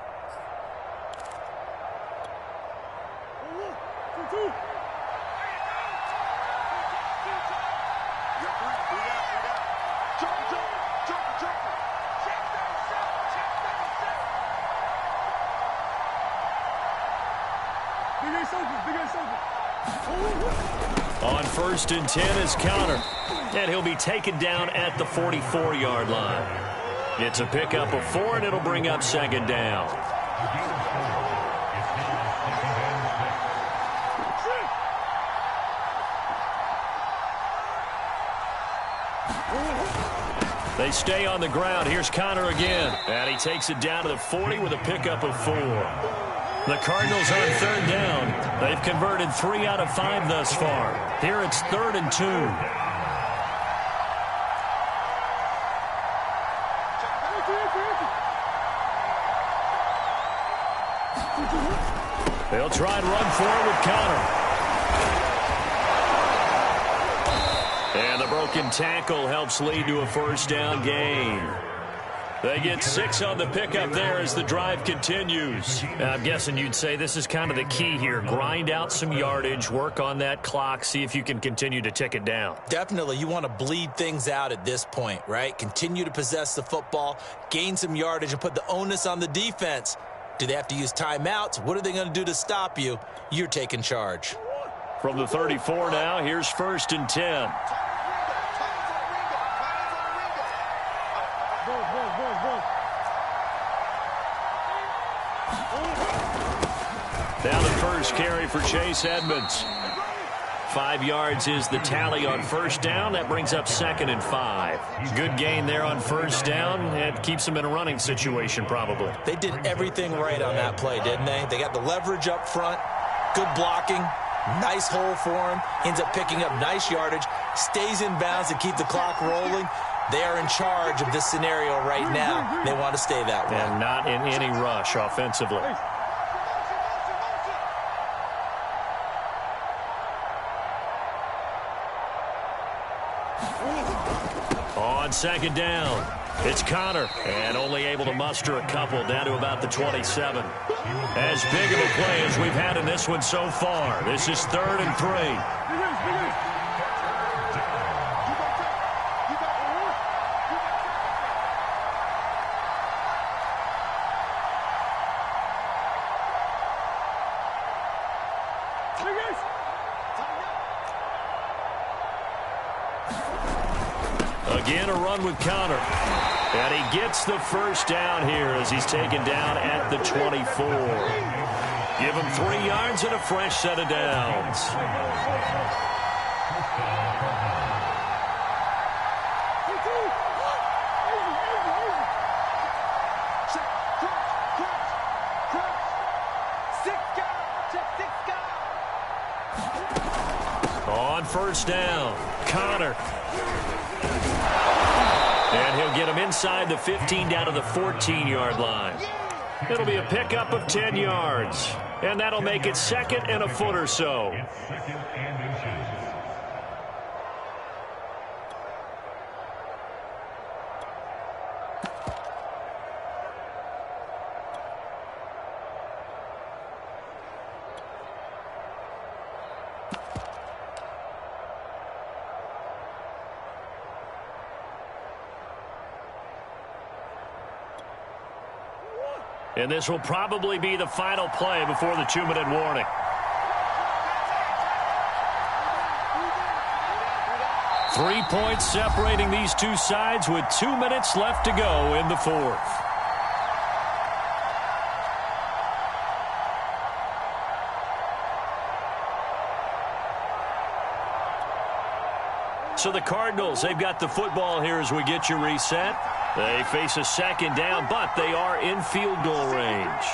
On 1st and 10 is Counter, and he'll be taken down at the 44-yard line. It's a pickup of 4, and it'll bring up 2nd down. They stay on the ground. Here's Counter again, and he takes it down to the 40 with a pickup of 4. The Cardinals on 3rd down. They've converted 3 out of 5 thus far. Here it's 3rd and 2. They'll try and run forward with Counter. And the broken tackle helps lead to a first down gain. They get 6 on the pickup there as the drive continues. I'm guessing you'd say this is kind of the key here. Grind out some yardage, work on that clock, see if you can continue to tick it down. Definitely. You want to bleed things out at this point, right? Continue to possess the football, gain some yardage, and put the onus on the defense. Do they have to use timeouts? What are they going to do to stop you? You're taking charge. From the 34 now, here's 1st and 10. Down the first carry for Chase Edmonds. 5 yards is the tally on first down. That brings up 2nd and 5. Good gain there on first down. It keeps them in a running situation probably. They did everything right on that play, didn't they? They got the leverage up front, good blocking, nice hole for him. Ends up picking up nice yardage, stays in bounds to keep the clock rolling. They are in charge of this scenario right now. They want to stay that way. And not in any rush offensively. On 2nd down, it's Connor, and only able to muster a couple down to about the 27. As big of a play as we've had in this one so far. This is 3rd and 3. Again, a run with Connor. And he gets the first down here as he's taken down at the 24. Give him 3 yards and a fresh set of downs. On first down, Connor. And he'll get him inside the 15 down to the 14-yard line. It'll be a pickup of 10 yards. And that'll make it 2nd and a foot or so. And this will probably be the final play before the 2-minute warning. Three points separating these two sides with 2 minutes left to go in the 4th. So the Cardinals, they've got the football here as we get you reset. They face a 2nd down, but they are in field goal range.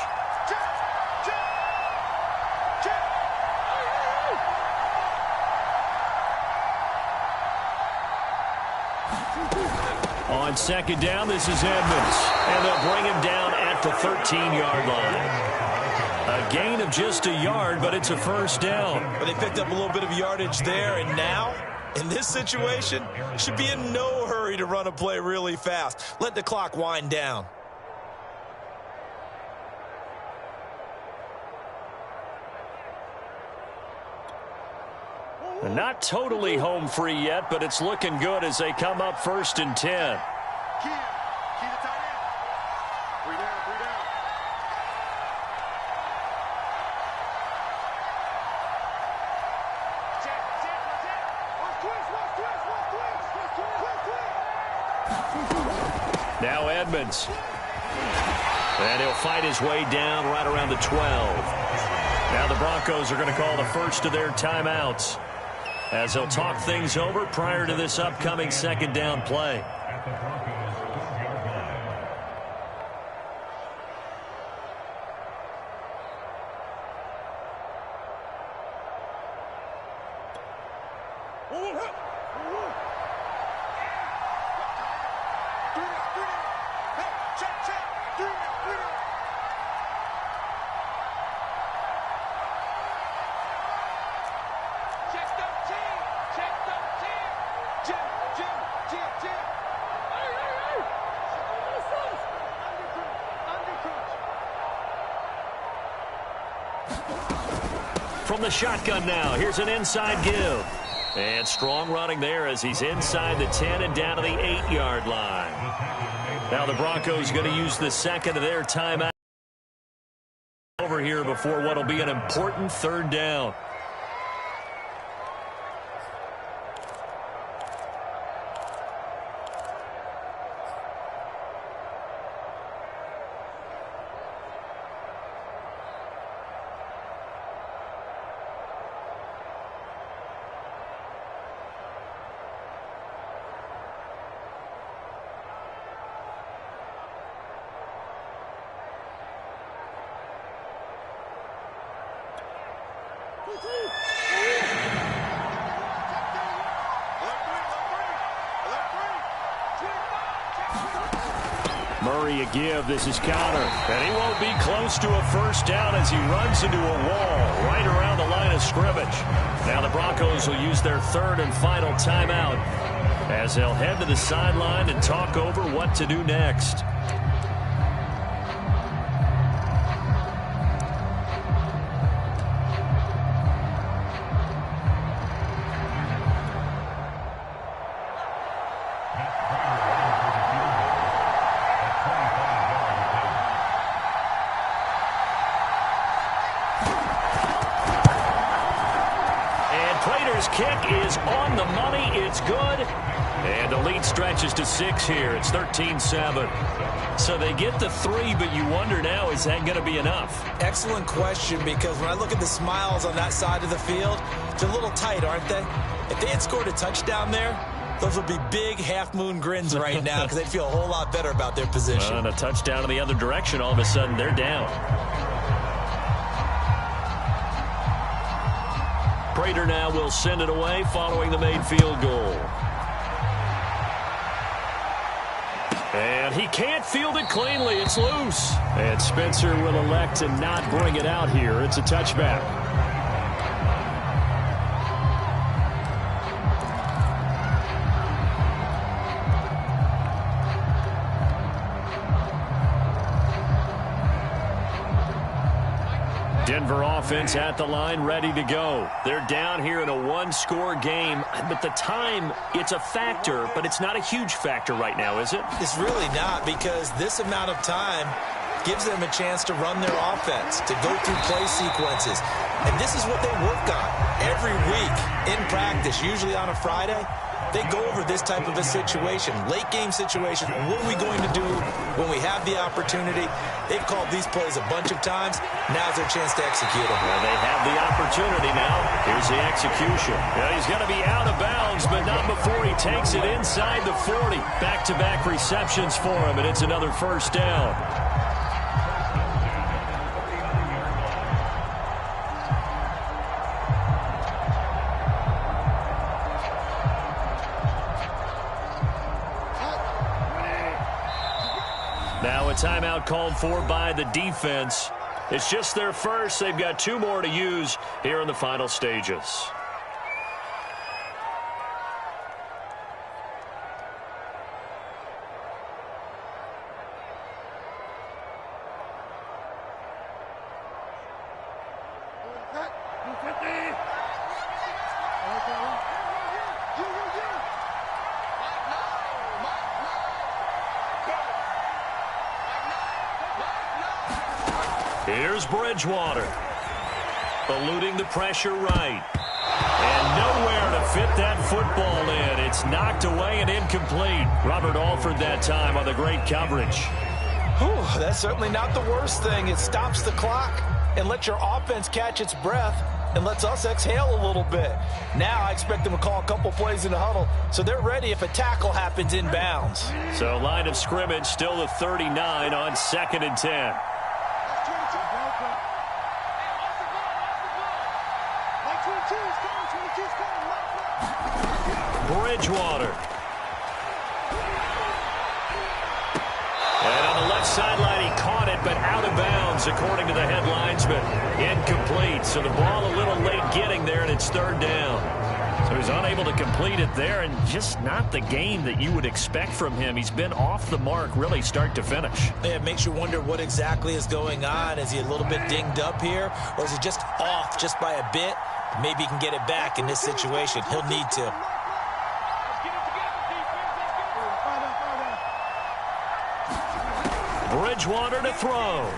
On 2nd down, this is Edmonds, and they'll bring him down at the 13-yard line. A gain of just a yard, but it's a first down. But they picked up a little bit of yardage there, and now, in this situation, should be in no hurry to run a play really fast. Let the clock wind down. Not totally home free yet, but it's looking good as they come up 1st and 10. Key to tight end. 3 down, 3 down. Check. Watch twist. Now Edmonds. And he'll fight his way down right around the 12. Now the Broncos are going to call the first of their timeouts as they'll talk things over prior to this upcoming 2nd down play. From the shotgun now, here's an inside give. And strong running there as he's inside the 10 and down to the 8-yard line. Now the Broncos going to use the 2nd of their timeout over here before what will be an important 3rd down. Murray a give. This is counter. And he won't be close to a first down as he runs into a wall right around the line of scrimmage. Now the Broncos will use their third and final timeout as they'll head to the sideline and talk over what to do next. Kick is on the money. It's good. And the lead stretches to 6 here. It's 13-7. So they get the 3, but you wonder now, is that going to be enough? Excellent question, because when I look at the smiles on that side of the field, they're a little tight, aren't they? If they had scored a touchdown there, those would be big half-moon grins right now because they'd feel a whole lot better about their position. And a touchdown in the other direction, all of a sudden they're down. Prater now will send it away following the made field goal. And he can't field it cleanly. It's loose. And Spencer will elect to not bring it out here. It's a touchback. Denver offense at the line, ready to go. They're down here in a one-score game, but the time, it's a factor, but it's not a huge factor right now, is it? It's really not, because this amount of time gives them a chance to run their offense, to go through play sequences. And this is what they work on every week in practice, usually on a Friday. They go over this type of a situation, late-game situation. What are we going to do when we have the opportunity? They've called these plays a bunch of times. Now's their chance to execute them. Well, they have the opportunity now. Here's the execution. Well, he's going to be out of bounds, but not before he takes it inside the 40. Back-to-back receptions for him, and it's another first down. Now a timeout called for by the defense. It's just their first. They've got 2 more to use here in the final stages. Here's Bridgewater, eluding the pressure right. And nowhere to fit that football in. It's knocked away and incomplete. Robert Alford that time on the great coverage. Whew, that's certainly not the worst thing. It stops the clock and lets your offense catch its breath and lets us exhale a little bit. Now I expect them to call a couple plays in the huddle so they're ready if a tackle happens inbounds. So line of scrimmage still the 39 on 2nd and 10. Bridgewater. And on the left sideline, he caught it, but out of bounds, according to the head linesman. Incomplete, so the ball a little late getting there, and it's 3rd down. So he's unable to complete it there, and just not the game that you would expect from him. He's been off the mark, really, start to finish. Yeah, it makes you wonder what exactly is going on. Is he a little bit dinged up here, or is he just off just by a bit? Maybe he can get it back in this situation. He'll need to. Bridgewater to throw.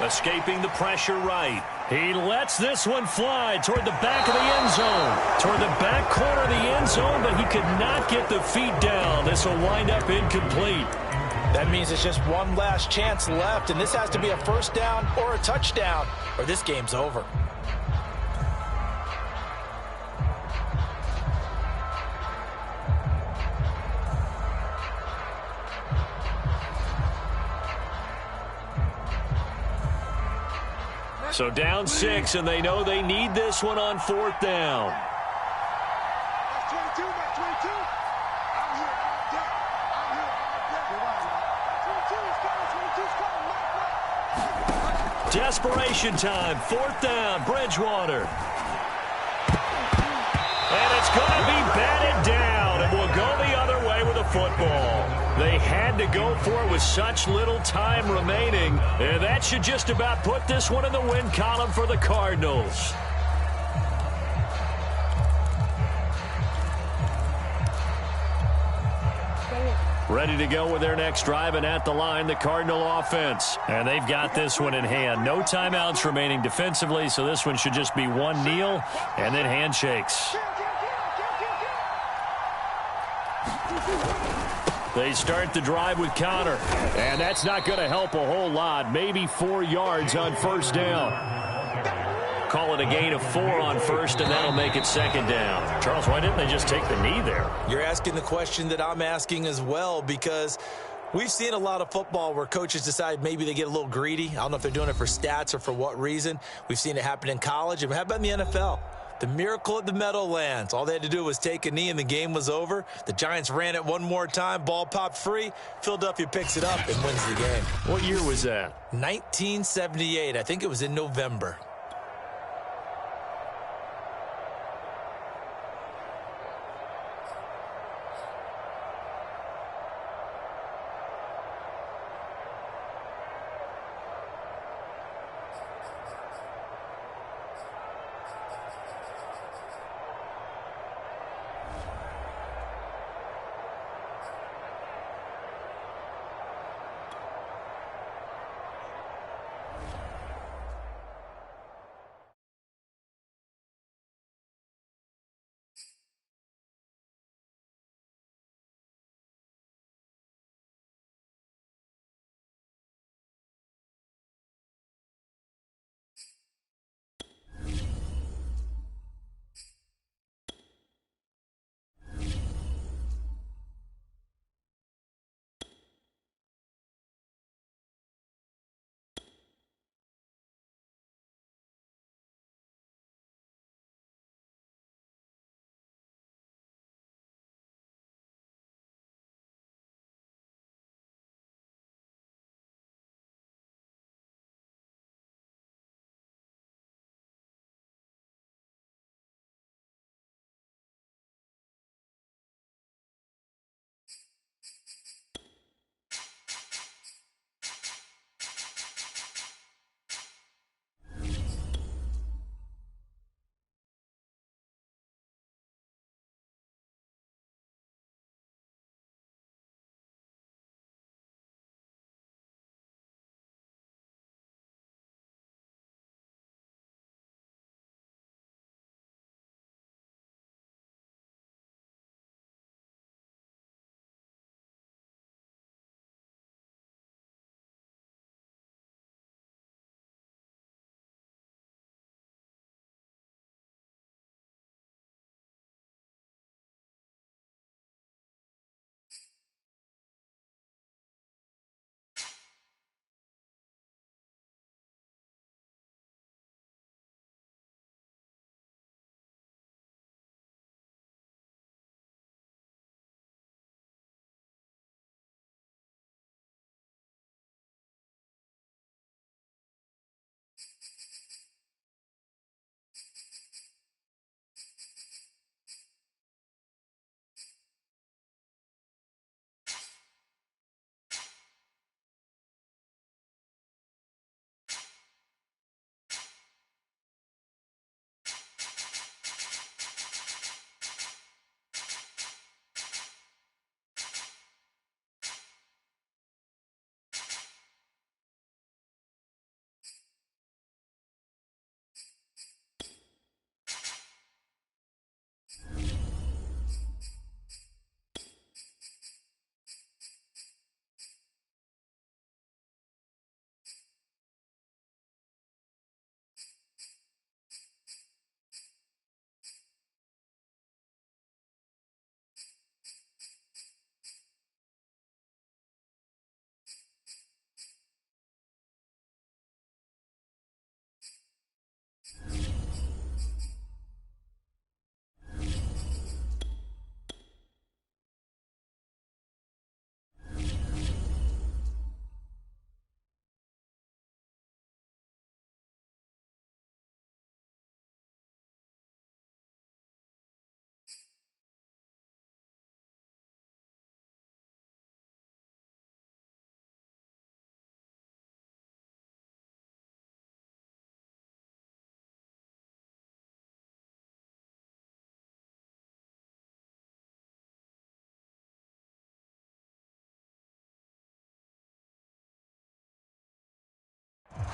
Escaping the pressure right. He lets this one fly toward the back of the end zone. Toward the back corner of the end zone, but he could not get the feet down. This will wind up incomplete. That means it's just one last chance left, and this has to be a first down or a touchdown, or this game's over. So down 6, and they know they need this one on 4th down. That's 22, that's 22. I'm here all day. I'm here all day. 22 is coming, 22 is coming. Desperation time, 4th down, Bridgewater. And it's going to be batted down, and will go the other way with the football. They had to go for it with such little time remaining, and that should just about put this one in the win column for the Cardinals. Ready to go with their next drive, and at the line, the Cardinal offense. And they've got this one in hand. No timeouts remaining defensively, so this one should just be one kneel and then handshakes. They start the drive with Connor, and that's not going to help a whole lot. Maybe 4 yards on 1st down. Call it a gain of 4 on 1st, and that'll make it 2nd down. Charles, why didn't they just take the knee there? You're asking the question that I'm asking as well, because we've seen a lot of football where coaches decide maybe they get a little greedy. I don't know if they're doing it for stats or for what reason. We've seen it happen in college, and how about in the NFL? The miracle at the Meadowlands. All they had to do was take a knee and the game was over. The Giants ran it one more time. Ball popped free. Philadelphia picks it up and wins the game. What year was that? 1978. I think it was in November.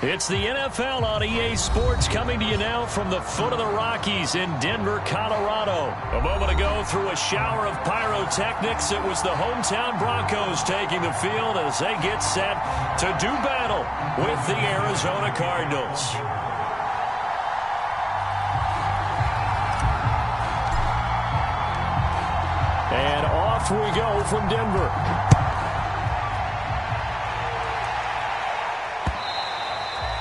It's the NFL on EA Sports coming to you now from the foot of the Rockies in Denver, Colorado. A moment ago, through a shower of pyrotechnics, it was the hometown Broncos taking the field as they get set to do battle with the Arizona Cardinals. And off we go from Denver.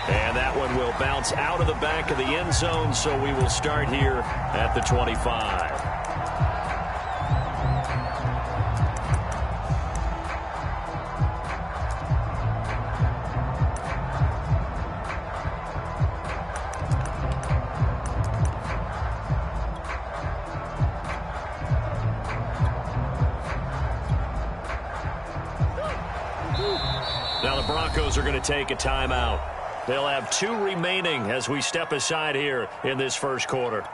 And that one will bounce out of the back of the end zone, so we will start here at the 25. Now the Broncos are going to take a timeout. They'll have 2 remaining as we step aside here in this first quarter.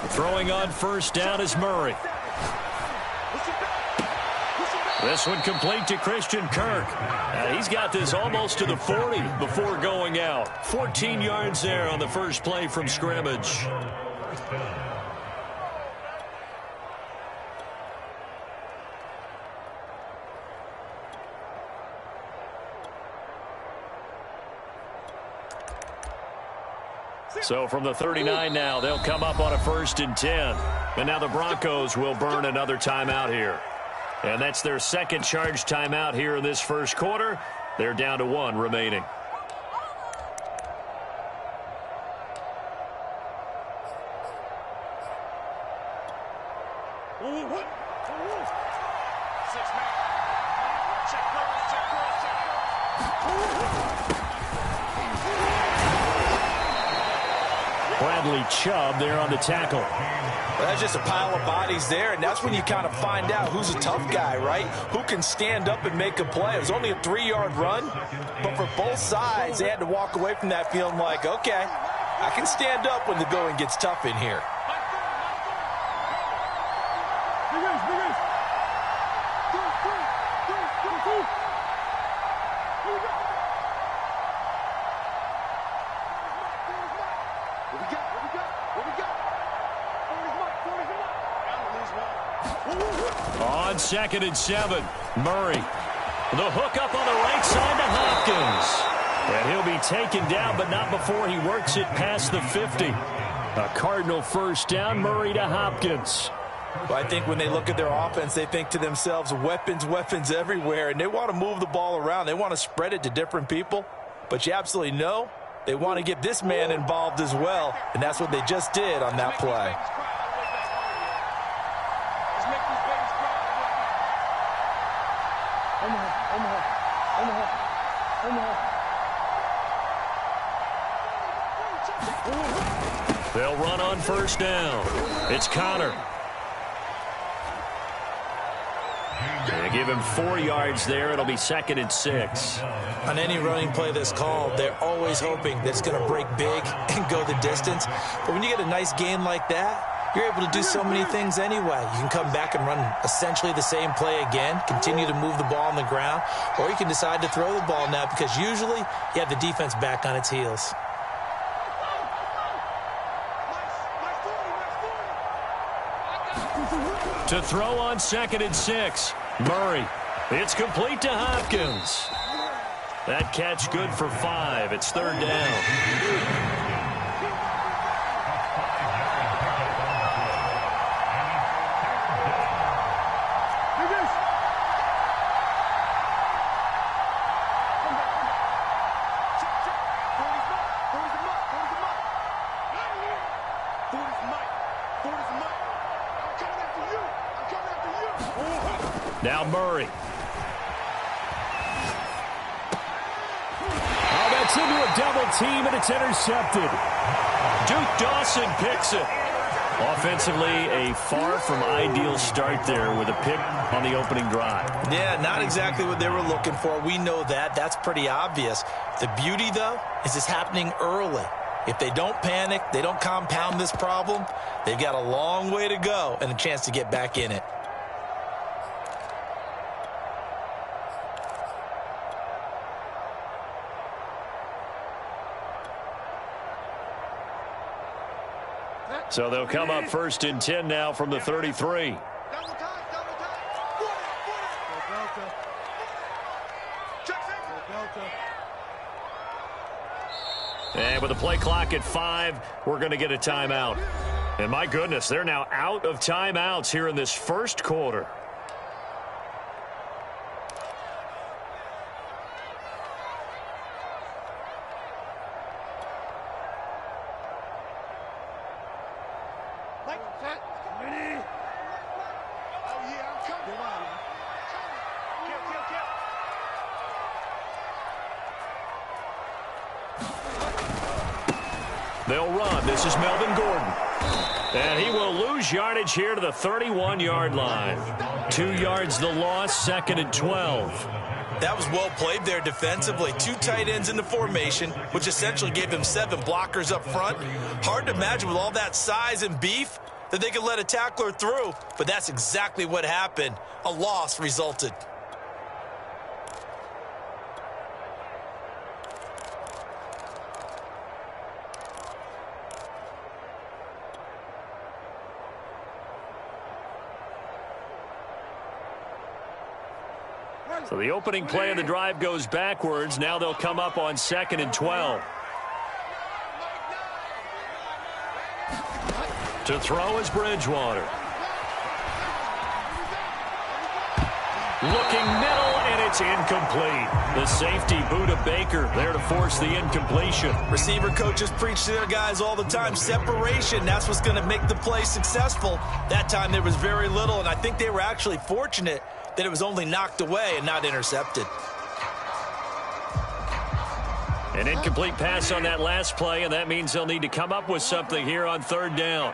Throwing on first down is Murray. This one complete to Christian Kirk. He's got this almost to the 40 before going out. 14 yards there on the first play from scrimmage. So from the 39 now, they'll come up on a 1st and 10. And now the Broncos will burn another timeout here. And that's their second charge timeout here in this first quarter. They're down to 1 remaining. Chubb there on the tackle. Well, that's just a pile of bodies there, and that's when you kind of find out who's a tough guy, right? Who can stand up and make a play. It was only a 3-yard run, but for both sides, they had to walk away from that feeling like, okay, I can stand up when the going gets tough in here. On 2nd and 7, Murray. The hook up on the right side to Hopkins. And he'll be taken down, but not before he works it past the 50. A Cardinal first down, Murray to Hopkins. Well, I think when they look at their offense, they think to themselves, weapons, weapons everywhere, and they want to move the ball around. They want to spread it to different people, but you absolutely know they want to get this man involved as well, and that's what they just did on that play. They'll run on first down. It's Connor. They give him 4 yards there. It'll be 2nd and 6. On any running play that's called, they're always hoping that it's going to break big and go the distance. But when you get a nice gain like that, you're able to do so many things anyway. You can come back and run essentially the same play again, continue to move the ball on the ground, or you can decide to throw the ball now because usually you have the defense back on its heels. To throw on 2nd and 6, Murray. It's complete to Hopkins. That catch good for 5. It's 3rd down. Now Murray. Oh, that's into a double team, and it's intercepted. Duke Dawson picks it. Offensively, a far from ideal start there with a pick on the opening drive. Yeah, not exactly what they were looking for. We know that. That's pretty obvious. The beauty, though, is it's happening early. If they don't panic, they don't compound this problem, they've got a long way to go and a chance to get back in it. So they'll come up 1st and 10 now from the 33. Double time, double time. Delta. Delta. And with the play clock at 5, we're going to get a timeout. And my goodness, they're now out of timeouts here in this first quarter. They'll run. This is Melvin Gordon. And he will lose yardage here to the 31-yard line. 2 yards the loss, 2nd and 12. That was well played there defensively. 2 tight ends in the formation, which essentially gave them 7 blockers up front. Hard to imagine with all that size and beef that they could let a tackler through, but that's exactly what happened. A loss resulted. So the opening play of the drive goes backwards. Now they'll come up on 2nd and 12. To throw is Bridgewater. Looking middle, and it's incomplete. The safety, Buda Baker, there to force the incompletion. Receiver coaches preach to their guys all the time. Separation, that's what's going to make the play successful. That time there was very little, and I think they were actually fortunate that it was only knocked away and not intercepted. An incomplete pass on that last play, and that means they'll need to come up with something here on 3rd down.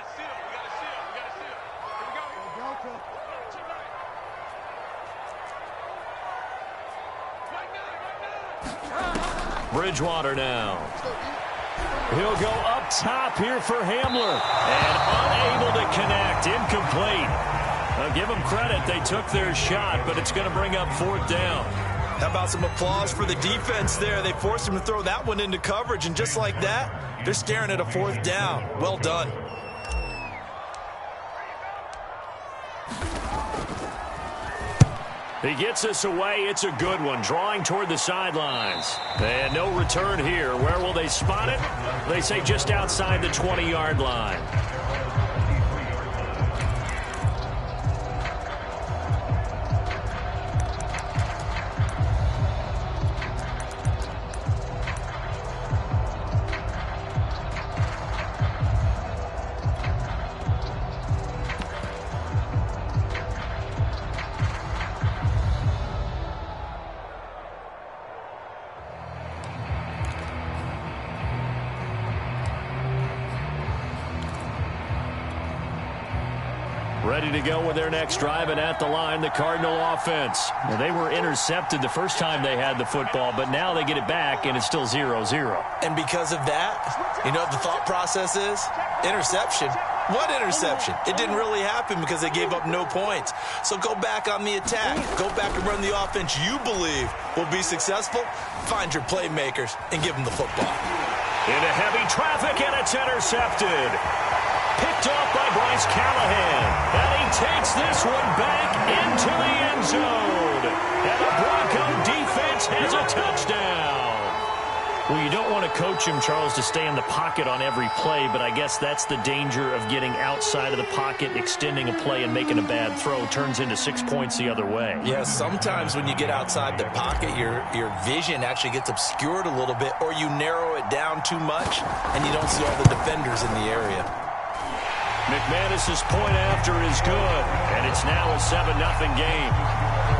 Bridgewater now. He'll go up top here for Hamler. And unable to connect. Incomplete. I'll give them credit. They took their shot, but it's going to bring up 4th down. How about some applause for the defense there? They forced him to throw that one into coverage, and just like that, they're staring at a 4th down. Well done. He gets us away. It's a good one. Drawing toward the sidelines. And no return here. Where will they spot it? They say just outside the 20-yard line. Ready to go with their next drive, and at the line, the Cardinal offense. Well, they were intercepted the first time they had the football, but now they get it back, and it's still 0-0. And because of that, you know what the thought process is? Interception. What interception? It didn't really happen because they gave up no points. So go back on the attack. Go back and run the offense you believe will be successful. Find your playmakers and give them the football. Into heavy traffic, and it's intercepted. Picked off by Bryce Callahan. And he takes this one back into the end zone. And the Bronco defense has a touchdown. Well, you don't want to coach him, Charles, to stay in the pocket on every play, but I guess that's the danger of getting outside of the pocket, extending a play, and making a bad throw. Turns into 6 points the other way. Yeah, sometimes when you get outside the pocket, your vision actually gets obscured a little bit, or you narrow it down too much, and you don't see all the defenders in the area. McManus's point after is good, and it's now a 7-0 game.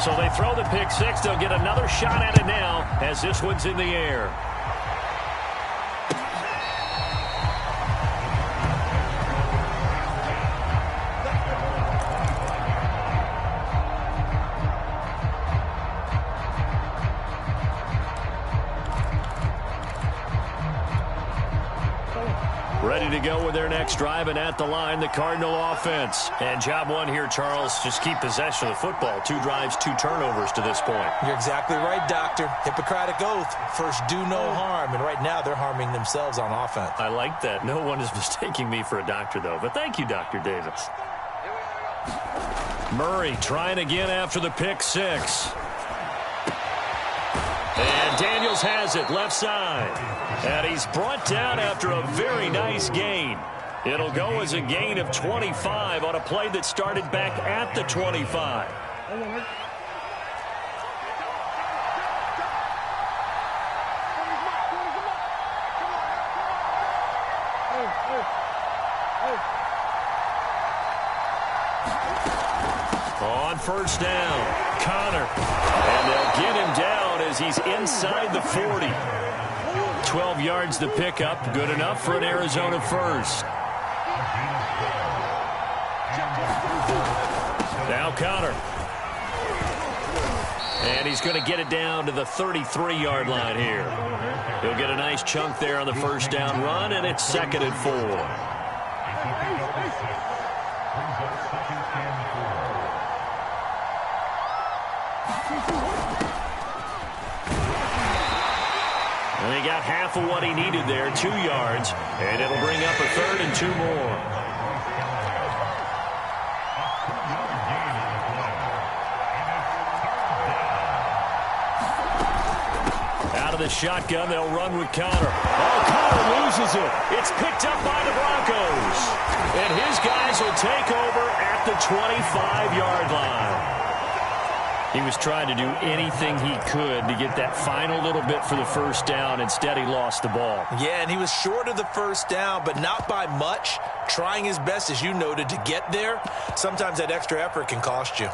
So they throw the pick six. They'll get another shot at it now as this one's in the air. Ready to go with their next drive, and at the line, the Cardinal offense. And job one here, Charles, just keep possession of the football. 2 drives, 2 turnovers to this point. You're exactly right, Doctor. Hippocratic oath. First, do no harm. And right now, they're harming themselves on offense. I like that. No one is mistaking me for a doctor, though. But thank you, Dr. Davis. Murray trying again after the pick six. And Daniels has it, left side. And he's brought down after a very nice gain. It'll go as a gain of 25 on a play that started back at the 25. On first down, Connor. And they'll get him down as he's inside the 40. 12 yards the pickup, good enough for an Arizona first. Now Connor. And he's going to get it down to the 33-yard line here. He'll get a nice chunk there on the first down run, and it's 2nd and 4. And he got half of what he needed there, 2 yards, and it'll bring up a 3rd and 2 more. Out of the shotgun, they'll run with Connor. Oh, Connor loses it. It's picked up by the Broncos. And his guys will take over at the 25-yard line. He was trying to do anything he could to get that final little bit for the first down. Instead, he lost the ball. Yeah, and he was short of the first down, but not by much. Trying his best, as you noted, to get there. Sometimes that extra effort can cost you.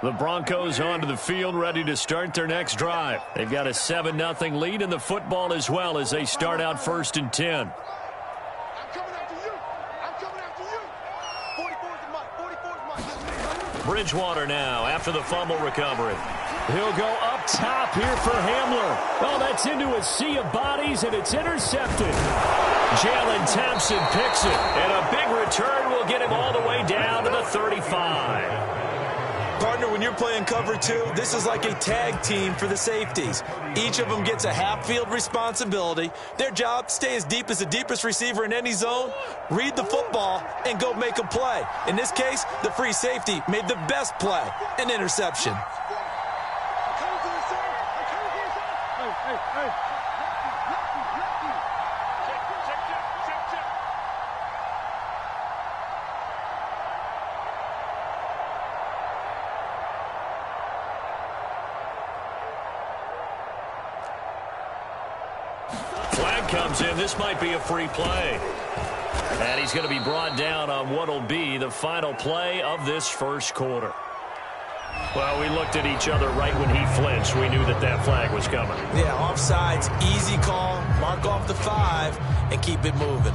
The Broncos onto the field, ready to start their next drive. They've got a 7-0 lead in the football as well as they start out 1st and 10. I'm coming after you. I'm coming after you. 44's mine. 44's mine. Bridgewater now after the fumble recovery. He'll go up top here for Hamler. Oh, that's into a sea of bodies, and it's intercepted. Jalen Thompson picks it, and a big return will get him all the way down to the 35. Partner, when you're playing cover 2, this is like a tag team for the safeties. Each of them gets a half-field responsibility. Their job, stay as deep as the deepest receiver in any zone, read the football, and go make a play. In this case, the free safety made the best play, an interception. Flag comes in. This might be a free play. And he's going to be brought down on what will be the final play of this first quarter. Well, we looked at each other right when he flinched. We knew that that flag was coming. Yeah, offsides, easy call, mark off the 5, and keep it moving.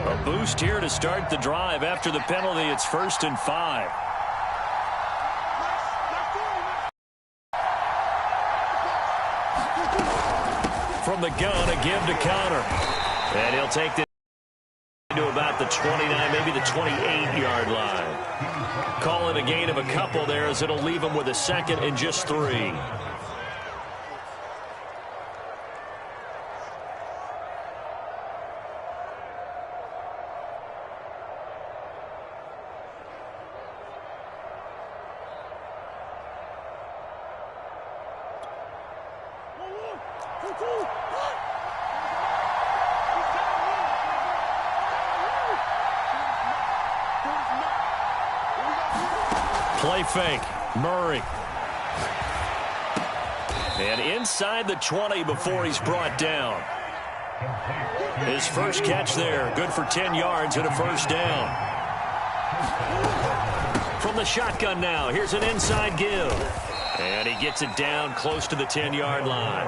A boost here to start the drive. After the penalty, it's 1st and 5. From the gun, a give to Connor. And he'll take this to about the 29, maybe the 28-yard line. Call it a gain of a couple there as it'll leave him with a 2nd and just 3. Play fake. Murray. And inside the 20 before he's brought down. His first catch there, good for 10 yards and a first down. From the shotgun now, here's an inside give. And he gets it down close to the 10-yard line.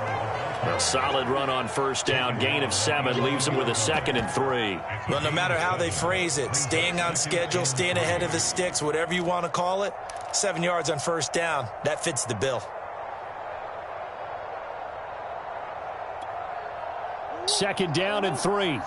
A solid run on first down, gain of 7, leaves him with a 2nd and 3. Well, no matter how they phrase it, staying on schedule, staying ahead of the sticks, whatever you want to call it, 7 yards on first down, that fits the bill. 2nd down and 3.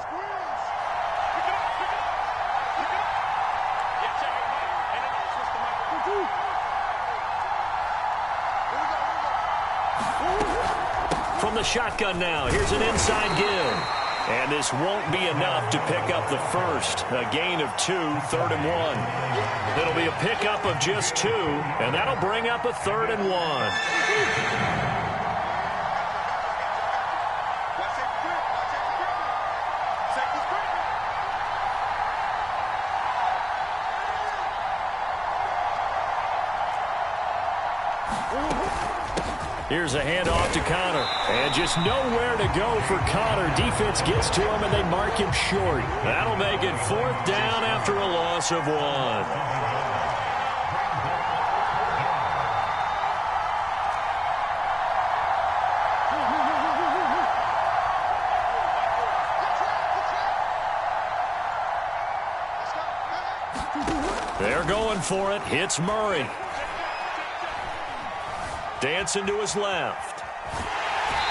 From the shotgun now, here's an inside give. And this won't be enough to pick up the first. A gain of 2, 3rd and 1. It'll be a pickup of just 2, and that'll bring up a 3rd and 1. Here's a handoff to Connor. And just nowhere to go for Connor. Defense gets to him, and they mark him short. That'll make it 4th down after a loss of 1. They're going for it. Hits Murray. Dancing to his left.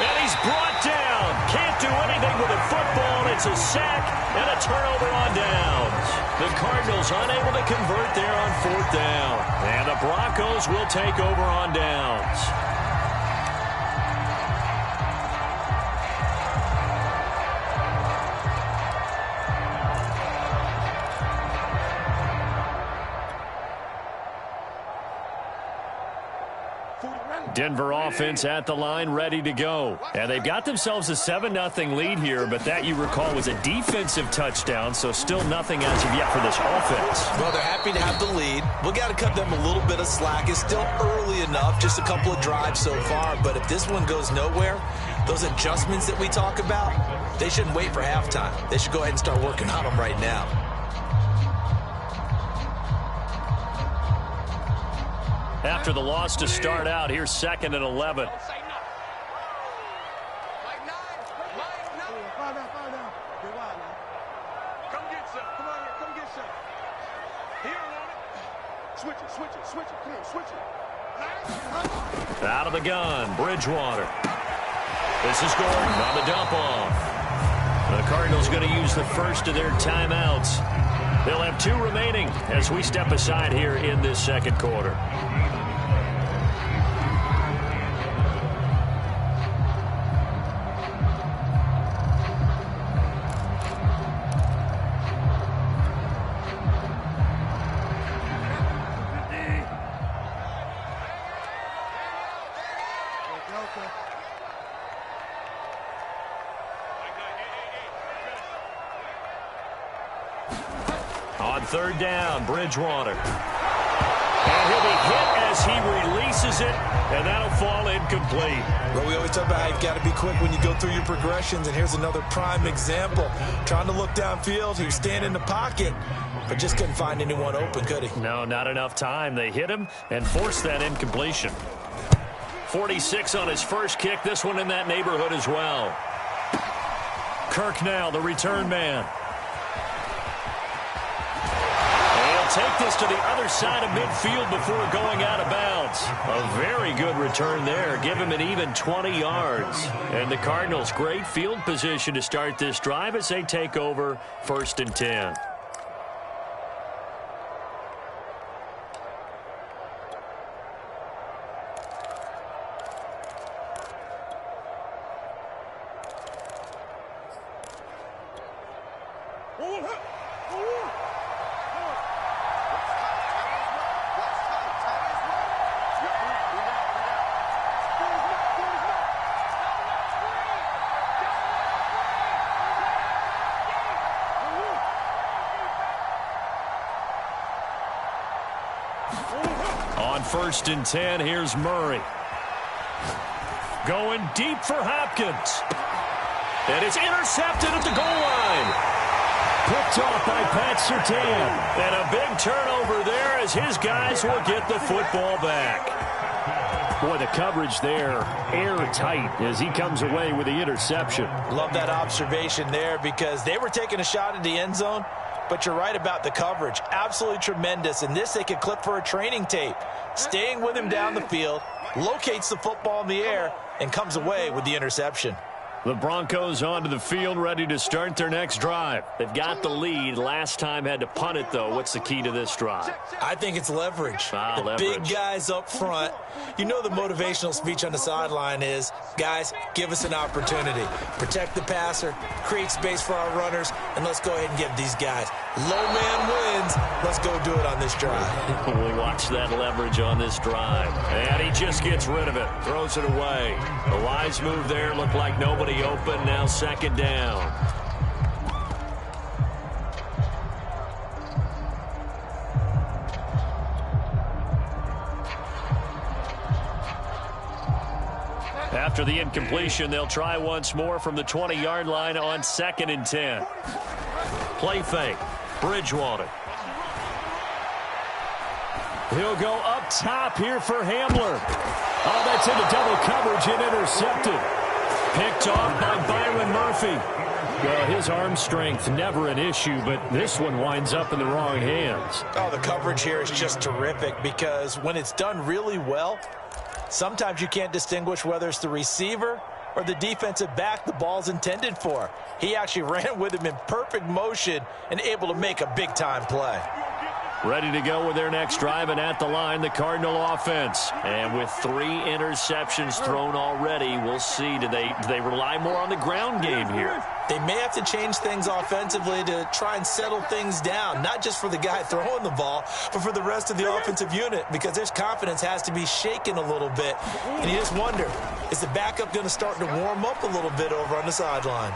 And he's brought down. Can't do anything with a football. It's a sack and a turnover on downs. The Cardinals unable to convert there on 4th down. And the Broncos will take over on downs. Denver offense at the line, ready to go. And they've got themselves a 7-0 lead here, but that, you recall, was a defensive touchdown, so still nothing as of yet for this offense. Well, they're happy to have the lead. We got to cut them a little bit of slack. It's still early enough, just a couple of drives so far, but if this one goes nowhere, those adjustments that we talk about, they shouldn't wait for halftime. They should go ahead and start working on them right now. After the loss to start out, here's 2nd and 11. Out of the gun, Bridgewater. This is Gordon on the dump off. The Cardinals going to use the first of their timeouts. They'll have 2 remaining as we step aside here in this second quarter. On 3rd down, Bridgewater. And he'll be hit as he releases it, and that'll fall incomplete. Well, we always talk about how you've got to be quick when you go through your progressions, and here's another prime example. Trying to look downfield, he was standing in the pocket, but just couldn't find anyone open, could he? No, not enough time. They hit him and forced that incompletion. 46 on his first kick, this one in that neighborhood as well. Kirk now, the return man. Take this to the other side of midfield before going out of bounds. A very good return there. Give him an even 20 yards. And the Cardinals, great field position to start this drive as they take over 1st and 10. On 1st and 10, here's Murray. Going deep for Hopkins. And it's intercepted at the goal line. Picked off by Pat Surtain. And a big turnover there as his guys will get the football back. Boy, the coverage there, airtight as he comes away with the interception. Love that observation there because they were taking a shot at the end zone, but you're right about the coverage. Absolutely tremendous. And this they could clip for a training tape. Staying with him down the field, locates the football in the air, and comes away with the interception. The Broncos onto the field, ready to start their next drive. They've got the lead. Last time had to punt it, though. What's the key to this drive? I think it's leverage. The leverage. Big guys up front. You know the motivational speech on the sideline is, guys, give us an opportunity. Protect the passer, create space for our runners, and let's go ahead and give these guys. Low man wins. Let's go do it on this drive. We watch that leverage on this drive. And he just gets rid of it. Throws it away. The wise move there. Looked like nobody open. Now 2nd down. After the incompletion, they'll try once more from the 20-yard line on 2nd and 10. Play fake. Bridgewater. He'll go up top here for Hamler. Oh, that's into double coverage and intercepted. Picked off by Byron Murphy. Well, his arm strength never an issue, but this one winds up in the wrong hands. Oh, the coverage here is just terrific because when it's done really well, sometimes you can't distinguish whether it's the receiver or the defensive back the ball's intended for. He actually ran with him in perfect motion and able to make a big-time play. Ready to go with their next drive, and at the line, the Cardinal offense. And with 3 interceptions thrown already, we'll see. Do they rely more on the ground game here? They may have to change things offensively to try and settle things down, not just for the guy throwing the ball, but for the rest of the offensive unit, because their confidence has to be shaken a little bit. And you just wonder, is the backup going to start to warm up a little bit over on the sideline?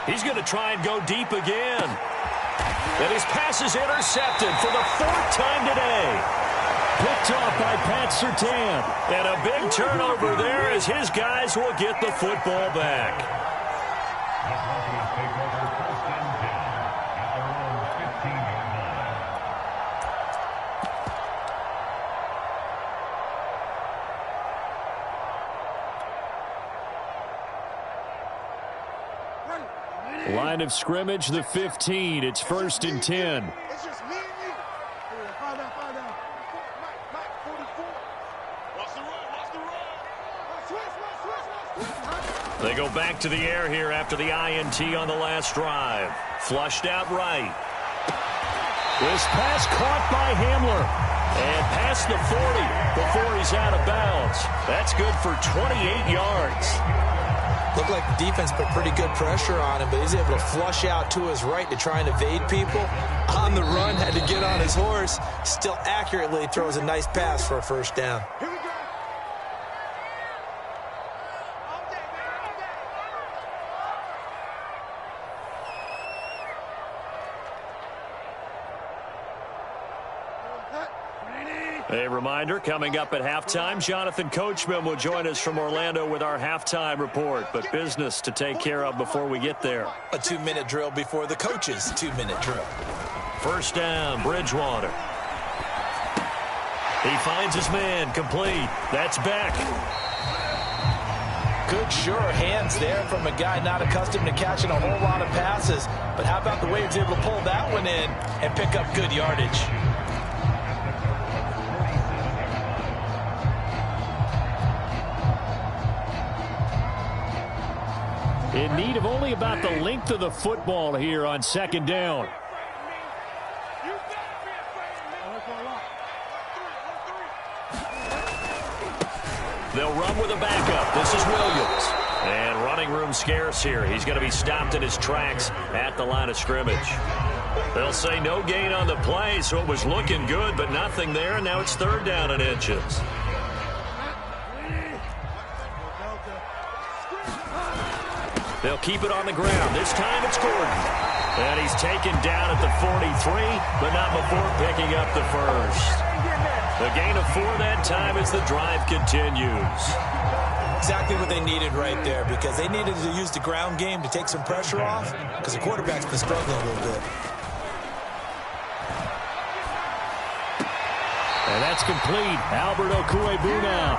He's going to try and go deep again. And his pass is intercepted for the 4th time today. Picked off by Pat Surtain. And a big turnover there as his guys will get the football back. Line of scrimmage, the 15. It's 1st and 10. It's just me and you. Find out. Mike, 44. Watch the run. Switch. They go back to the air here after the INT on the last drive. Flushed out right. This pass caught by Hamler. And past the 40 before he's out of bounds. That's good for 28 yards. Looked like the defense put pretty good pressure on him, but he's able to flush out to his right to try and evade people. On the run, had to get on his horse. Still accurately throws a nice pass for a 1st down. Here we go. A reminder, coming up at halftime, Jonathan Coachman will join us from Orlando with our halftime report, but business to take care of before we get there. A 2-minute drill before the coach's 2-minute drill. 1st down, Bridgewater. He finds his man, complete. That's Beck. Good, sure hands there from a guy not accustomed to catching a whole lot of passes. But how about the way he was able to pull that one in and pick up good yardage? In need of only about the length of the football here on 2nd down. They'll run with a backup. This is Williams. And running room scarce here. He's going to be stopped in his tracks at the line of scrimmage. They'll say no gain on the play, so it was looking good, but nothing there, and now it's 3rd down and inches. They'll keep it on the ground. This time it's Gordon. And he's taken down at the 43, but not before picking up the 1st. The gain of 4 that time as the drive continues. Exactly what they needed right there, because they needed to use the ground game to take some pressure off, because the quarterback's been struggling a little bit. And that's complete. Albert Okwuegbuna now.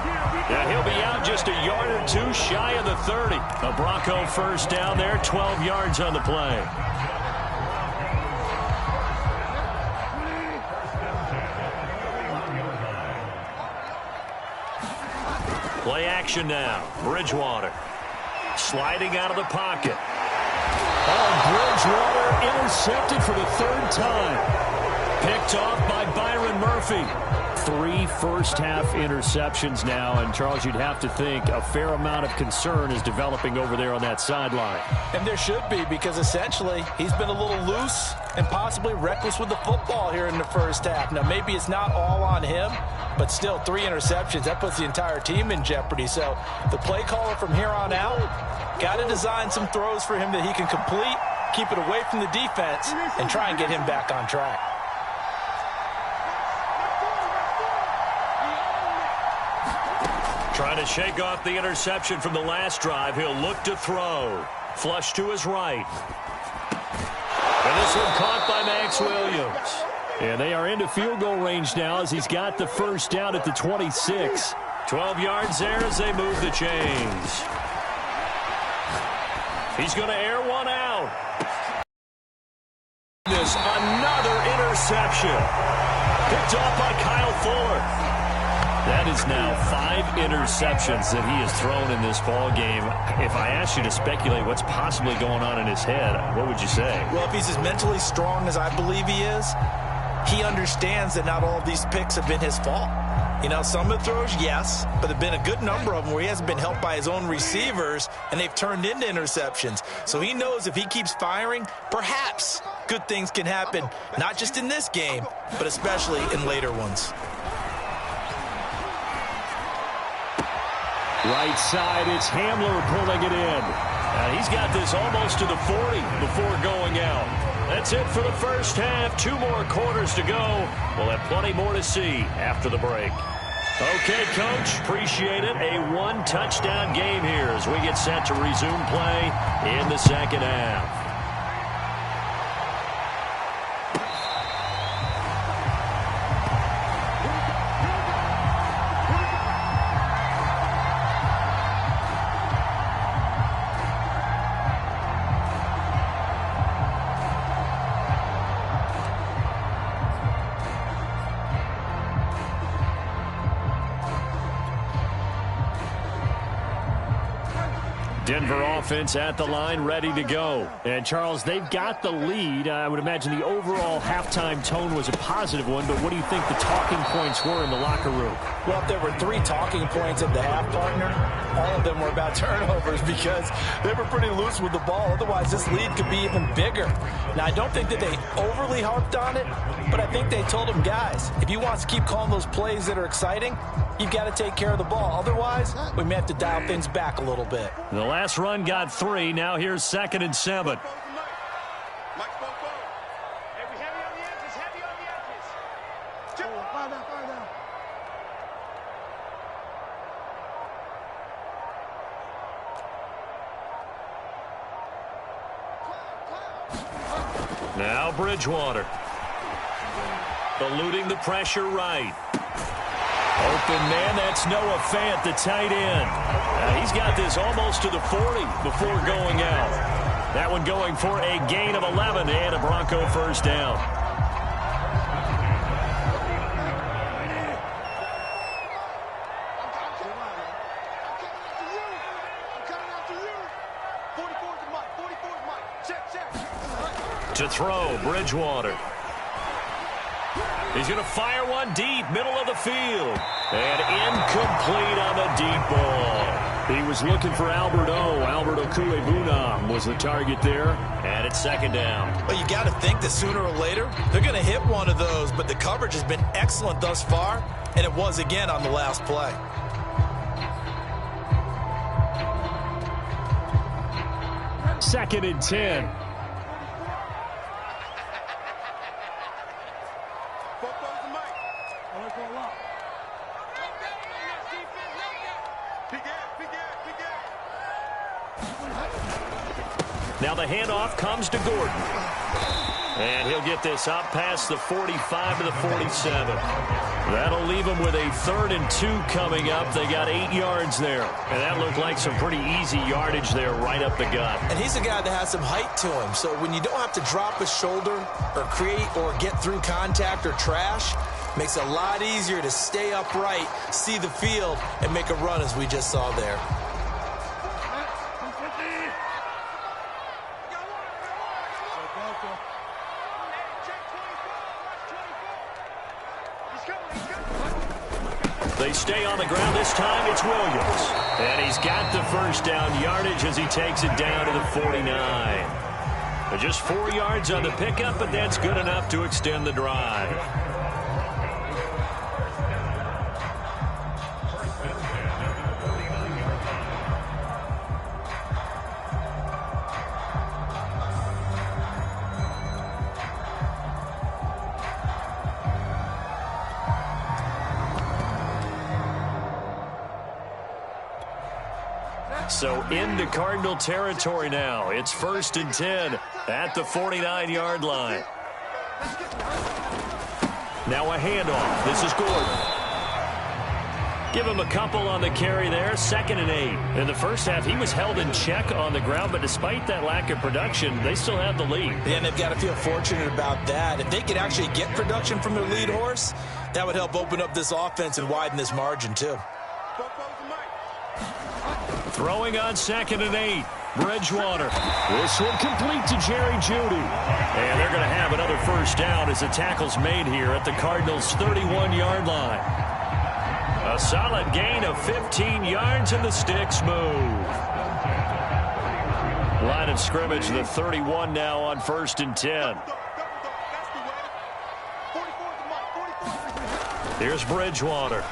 Yeah, he'll be out just a yard or 2 shy of the 30. A Bronco first down there, 12 yards on the play. Play action now. Bridgewater sliding out of the pocket. Oh, Bridgewater intercepted for the 3rd time. Picked off by Byron Murphy. 3 first-half interceptions now, and Charles, you'd have to think a fair amount of concern is developing over there on that sideline. And there should be, because essentially he's been a little loose and possibly reckless with the football here in the first half. Now, maybe it's not all on him, but still 3 interceptions. That puts the entire team in jeopardy. So the play caller from here on out got to design some throws for him that he can complete, keep it away from the defense, and try and get him back on track. Trying to shake off the interception from the last drive. He'll look to throw. Flush to his right. And this one caught by Max Williams. And they are into field goal range now as he's got the first down at the 26. 12 yards there as they move the chains. He's going to air one out. Another interception. Picked off by Kyle Fuller. That is now 5 interceptions that he has thrown in this ball game. If I asked you to speculate what's possibly going on in his head, what would you say? Well, if he's as mentally strong as I believe he is, he understands that not all of these picks have been his fault. You know, some of the throws, yes, but there have been a good number of them where he hasn't been helped by his own receivers, and they've turned into interceptions. So he knows if he keeps firing, perhaps good things can happen, not just in this game, but especially in later ones. Right side, it's Hamler pulling it in. He's got this almost to the 40 before going out. That's it for the first half. 2 more quarters to go. We'll have plenty more to see after the break. Okay, Coach, appreciate it. A 1-touchdown game here as we get set to resume play in the second half. Denver offense at the line, ready to go. And, Charles, they've got the lead. I would imagine the overall halftime tone was a positive one, but what do you think the talking points were in the locker room? Well, if there were 3 talking points at the half, partner, all of them were about turnovers because they were pretty loose with the ball. Otherwise, this lead could be even bigger. Now, I don't think that they overly harped on it, but I think they told them, guys, if you want to keep calling those plays that are exciting, you've got to take care of the ball. Otherwise, we may have to dial things back a little bit. The last run got 3. Now here's 2nd and 7. Now Bridgewater. Eluding the pressure right. Open man, that's Noah Fant, the tight end. He's got this almost to the 40 before going out. That one going for a gain of 11 and a Bronco first down. To throw, Bridgewater. He's going to fire one deep, middle of the field. And incomplete on the deep ball. He was looking for Albert Okwuegbuna was the target there. And it's 2nd down. Well, you got to think that sooner or later, they're going to hit one of those. But the coverage has been excellent thus far. And it was again on the last play. Second and 10. Now the handoff comes to Gordon. And he'll get this up past the 45 to the 47. That'll leave him with a 3rd and 2 coming up. They got 8 yards there. And that looked like some pretty easy yardage there right up the gut. And he's a guy that has some height to him. So when you don't have to drop a shoulder or create or get through contact or trash, makes it a lot easier to stay upright, see the field, and make a run as we just saw there. They stay on the ground. This time it's Williams. And he's got the first down yardage as he takes it down to the 49. But just 4 yards on the pickup, but that's good enough to extend the drive. So into Cardinal territory now. It's 1st and 10 at the 49-yard line. Now a handoff. This is Gordon. Give him a couple on the carry there. 2nd and 8. In the first half, he was held in check on the ground, but despite that lack of production, they still have the lead. Yeah, and they've got to feel fortunate about that. If they could actually get production from their lead horse, that would help open up this offense and widen this margin, too. Throwing on 2nd and 8. Bridgewater. This one complete to Jerry Jeudy. And they're going to have another first down as the tackle's made here at the Cardinals' 31-yard line. A solid gain of 15 yards and the sticks move. Line of scrimmage, the 31 now on 1st and 10. Here's Bridgewater.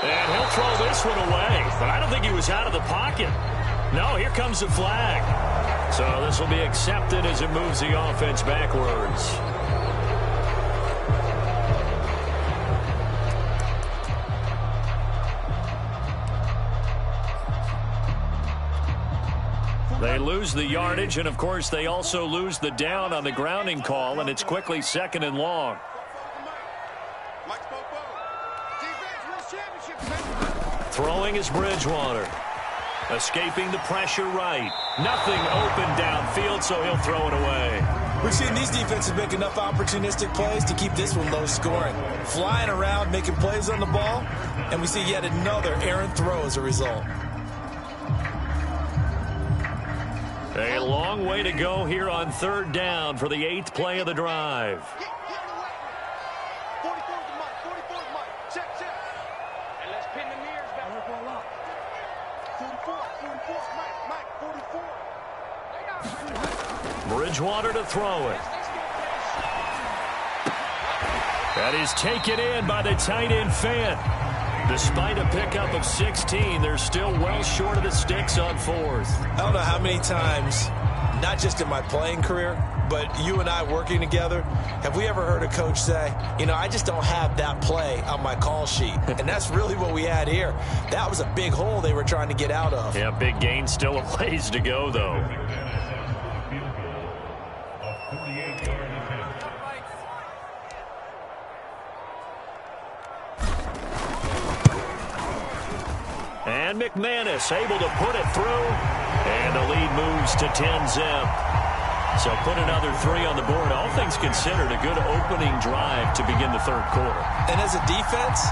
And he'll throw this one away. But I don't think he was out of the pocket. No, here comes the flag. So this will be accepted as it moves the offense backwards. They lose the yardage, and of course they also lose the down on the grounding call, and it's quickly 2nd and long. Throwing is Bridgewater. Escaping the pressure right. Nothing open downfield, so he'll throw it away. We've seen these defenses make enough opportunistic plays to keep this one low scoring. Flying around, making plays on the ball, and we see yet another errant throw as a result. A long way to go here on 3rd down for the 8th play of the drive. Bridgewater to throw it. That is taken in by the tight end Fant. Despite a pickup of 16, they're still well short of the sticks on 4th. I don't know how many times, not just in my playing career, but you and I working together, have we ever heard a coach say, you know, I just don't have that play on my call sheet. And that's really what we had here. That was a big hole they were trying to get out of. Yeah, big gain, still a ways to go, though. And McManus able to put it through. And the lead moves to 10-zip. So put another 3 on the board. All things considered, a good opening drive to begin the 3rd quarter. And as a defense,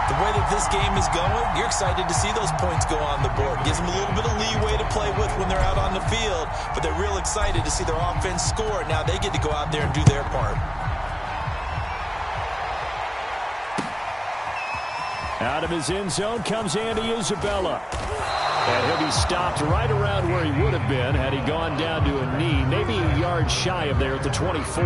the way that this game is going, you're excited to see those points go on the board. Gives them a little bit of leeway to play with when they're out on the field. But they're real excited to see their offense score. Now they get to go out there and do their part. Out of his end zone comes Andy Isabella. And he'll be stopped right around where he would have been had he gone down to a knee, maybe a yard shy of there at the 24.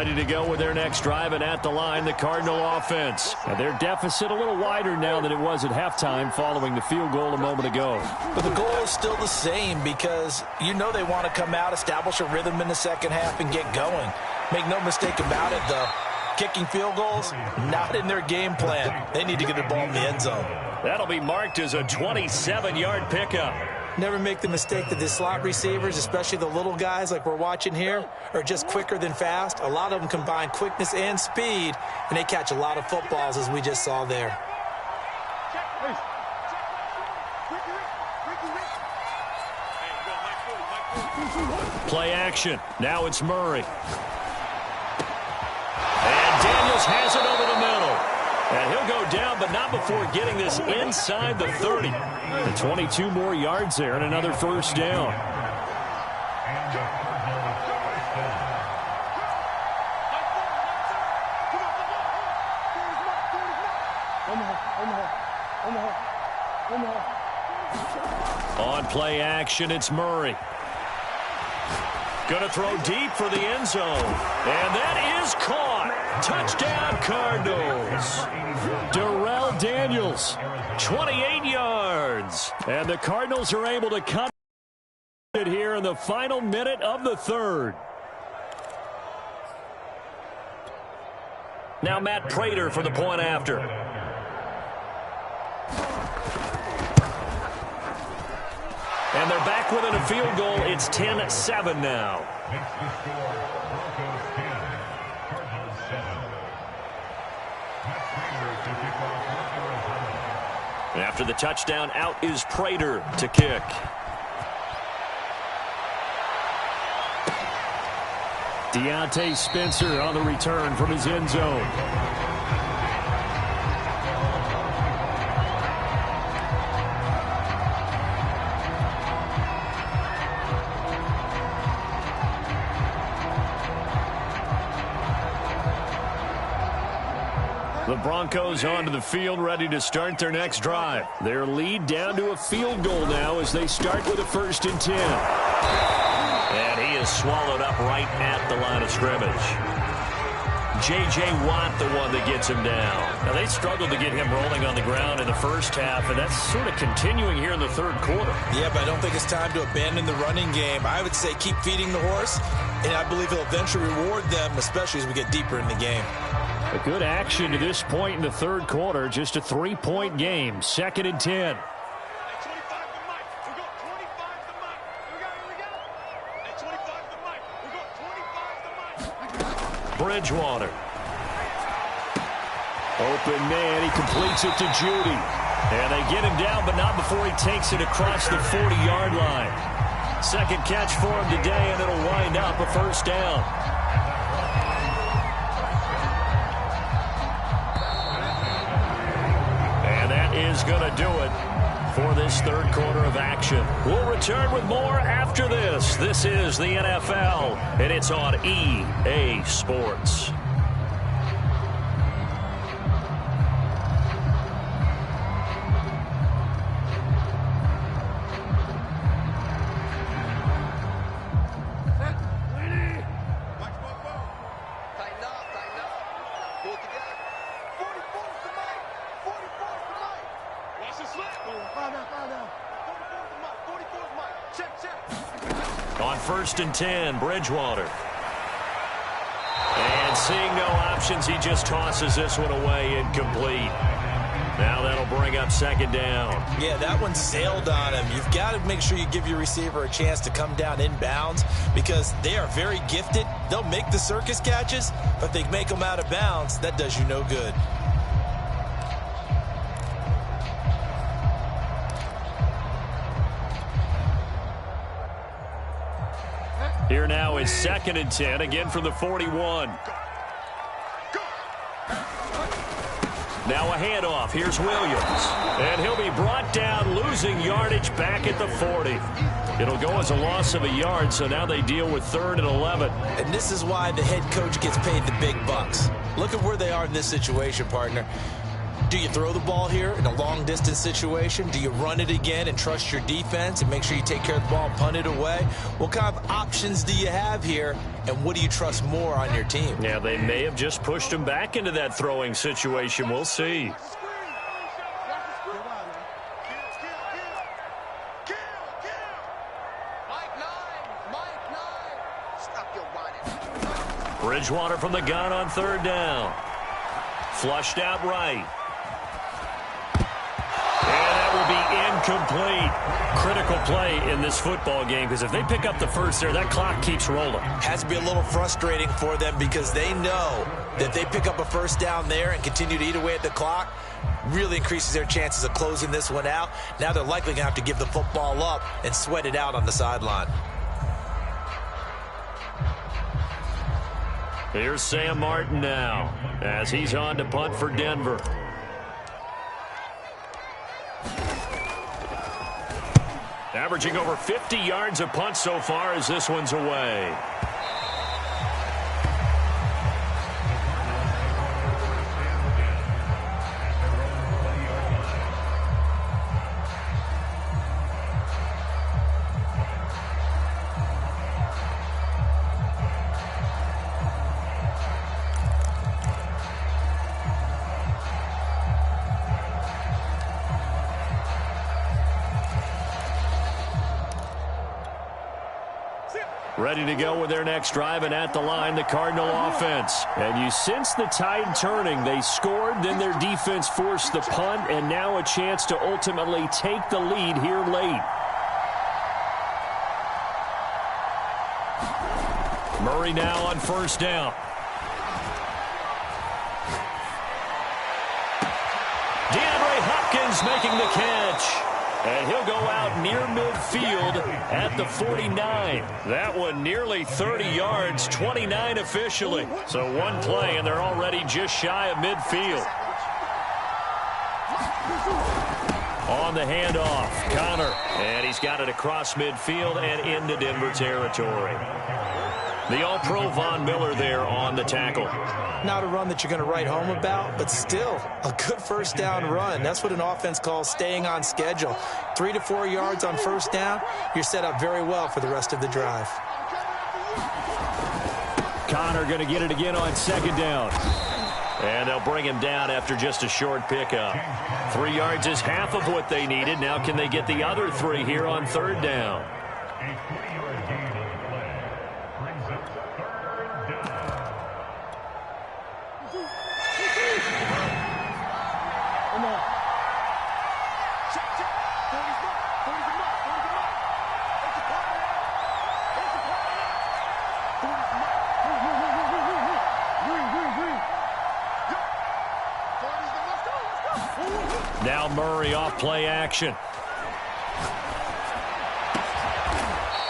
Ready to go with their next drive, and at the line, the Cardinal offense. And their deficit a little wider now than it was at halftime following the field goal a moment ago. But the goal is still the same because you know they want to come out, establish a rhythm in the second half, and get going. Make no mistake about it, though. Kicking field goals, not in their game plan. They need to get the ball in the end zone. That'll be marked as a 27-yard pickup. Never make the mistake that the slot receivers, especially the little guys like we're watching here, are just quicker than fast. A lot of them combine quickness and speed, and they catch a lot of footballs, as we just saw there. Play action. Now it's Murray. And Daniels has it over the middle. And he'll go down, but not before getting this inside the 30. And 22 more yards there and another first down. On play action, it's Murray. Going to throw deep for the end zone. And that is caught. Touchdown, Cardinals. Darrell Daniels, 28 yards. And the Cardinals are able to cut it here in the final minute of the third. Now Matt Prater for the point after. And they're back within a field goal. It's 10-7 now. After the touchdown, out is Prater to kick. Deontay Spencer on the return from his end zone. The Broncos onto the field, ready to start their next drive. Their lead down to a field goal now as they start with a 1st and 10. And he is swallowed up right at the line of scrimmage. J.J. Watt, the one that gets him down. Now, they struggled to get him rolling on the ground in the first half, and that's sort of continuing here in the third quarter. Yeah, but I don't think it's time to abandon the running game. I would say keep feeding the horse, and I believe he'll eventually reward them, especially as we get deeper in the game. A good action to this point in the third quarter. Just a 3-point game. 2nd and 10. Bridgewater. Open man. He completes it to Judy. And they get him down, but not before he takes it across the 40-yard line. Second catch for him today, and it'll wind up a first down. Is going to do it for this third quarter of action. We'll return with more after this. This is the NFL, and it's on EA Sports. On 1st and 10, Bridgewater. And seeing no options, he just tosses this one away incomplete. Now that'll bring up 2nd down. Yeah, that one sailed on him. You've got to make sure you give your receiver a chance to come down inbounds because they are very gifted. They'll make the circus catches, but if they make them out of bounds, that does you no good. Here now is 2nd and 10, again from the 41. Now a handoff. Here's Williams. And he'll be brought down, losing yardage back at the 40. It'll go as a loss of a yard, so now they deal with 3rd and 11. And this is why the head coach gets paid the big bucks. Look at where they are in this situation, partner. Do you throw the ball here in a long-distance situation? Do you run it again and trust your defense and make sure you take care of the ball and punt it away? What kind of options do you have here, and what do you trust more on your team? Yeah, they may have just pushed him back into that throwing situation. We'll see. Bridgewater from the gun on third down. Flushed out right. And that will be incomplete. Critical play in this football game, because if they pick up the first there, that clock keeps rolling. Has to be a little frustrating for them because they know that if they pick up a first down there and continue to eat away at the clock, really increases their chances of closing this one out. Now they're likely going to have to give the football up and sweat it out on the sideline. Here's Sam Martin now as he's on to punt for Denver. Averaging over 50 yards a punt so far as this one's away. Ready to go with their next drive, and at the line, the Cardinal offense. And you sense the tide turning. They scored, then their defense forced the punt, and now a chance to ultimately take the lead here late. Murray now on first down. DeAndre Hopkins making the catch. And he'll go out near midfield at the 49. That one nearly 30 yards, 29 officially. So one play, and they're already just shy of midfield. On the handoff, Connor. And he's got it across midfield and into Denver territory. The All-Pro Von Miller there on the tackle. Not a run that you're going to write home about, but still a good first down run. That's what an offense calls staying on schedule. 3 to 4 yards on first down, you're set up very well for the rest of the drive. Connor going to get it again on second down. And they'll bring him down after just a short pickup. 3 yards is half of what they needed. Now can they get the other 3 here on third down? Now Murray off play action.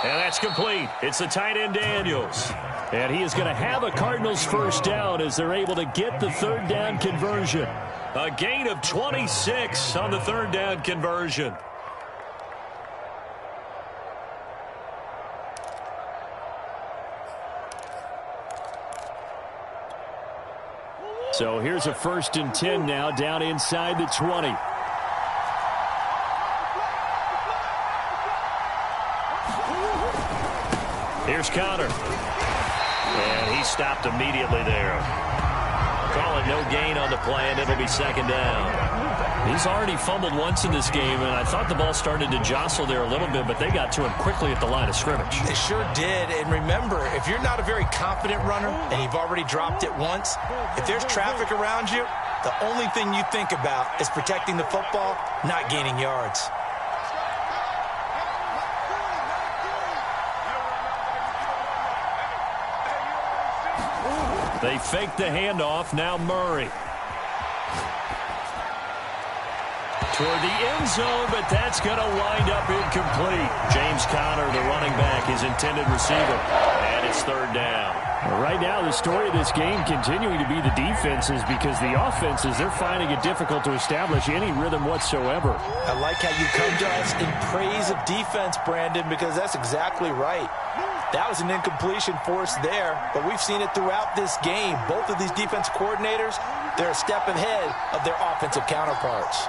And that's complete. It's the tight end Daniels. And he is going to have a Cardinals first down as they're able to get the third down conversion. A gain of 26 on the third down conversion. So here's a 1st and 10 now down inside the 20. Here's Connor. And he stopped immediately there. Call it no gain on the play, and it'll be second down. He's already fumbled once in this game, and I thought the ball started to jostle there a little bit, but they got to him quickly at the line of scrimmage. They sure did. And remember, if you're not a very confident runner and you've already dropped it once, if there's traffic around you, the only thing you think about is protecting the football, not gaining yards. They fake the handoff. Now Murray. toward the end zone, but that's going to wind up incomplete. James Conner, the running back, his intended receiver. And it's third down. Well, right now, the story of this game continuing to be the defenses, because the offenses, they're finding it difficult to establish any rhythm whatsoever. I like how you come to us in praise of defense, Brandon, because that's exactly right. That was an incompletion forced there, but we've seen it throughout this game. Both of these defense coordinators, they're a step ahead of their offensive counterparts.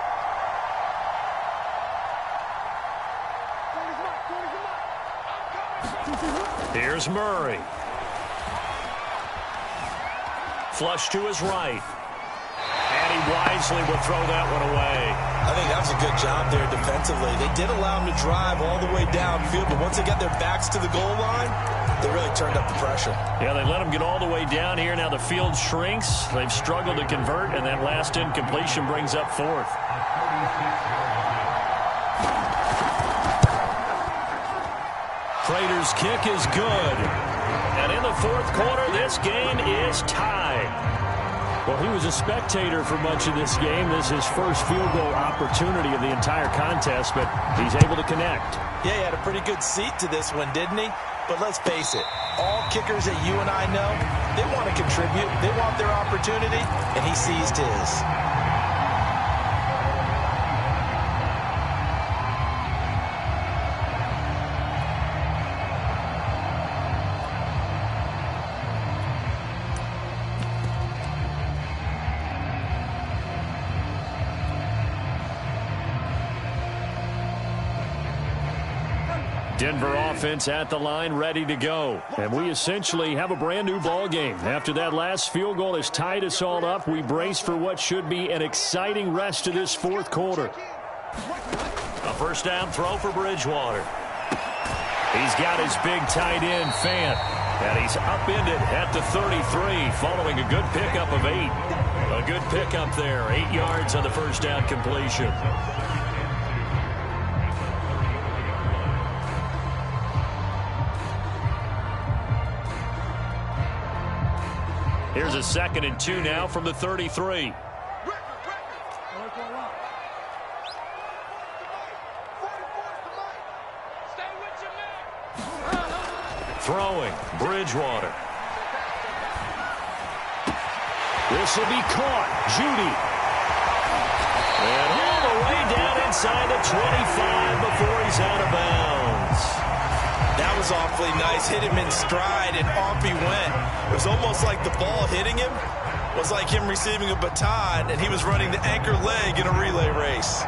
Here's Murray. Flush to his right. And he wisely will throw that one away. I think that was a good job there defensively. They did allow him to drive all the way downfield, but once they got their backs to the goal line, they really turned up the pressure. Yeah, they let him get all the way down here. Now the field shrinks. They've struggled to convert, and that last incompletion brings up fourth. Prater's kick is good. And in the fourth quarter, this game is tied. Well, he was a spectator for much of this game. This is his first field goal opportunity of the entire contest, but he's able to connect. Yeah, he had a pretty good seat to this one, didn't he? But let's face it, all kickers that you and I know, they want to contribute. They want their opportunity, and he seized his. Denver offense at the line, ready to go. And we essentially have a brand new ball game. After that last field goal has tied us all up, we brace for what should be an exciting rest of this fourth quarter. A first down throw for Bridgewater. He's got his big tight end, Fant. And he's upended at the 33 following a good pickup of 8. A good pickup there, 8 yards on the first down completion. Here's a 2nd and 2 now from the 33. Throwing, Bridgewater. This will be caught. Judy. And all the way down inside the 25 before he's out of bounds. That was awfully nice. Hit him in stride, and off he went. It was almost like the ball hitting him was like him receiving a baton, and he was running the anchor leg in a relay race.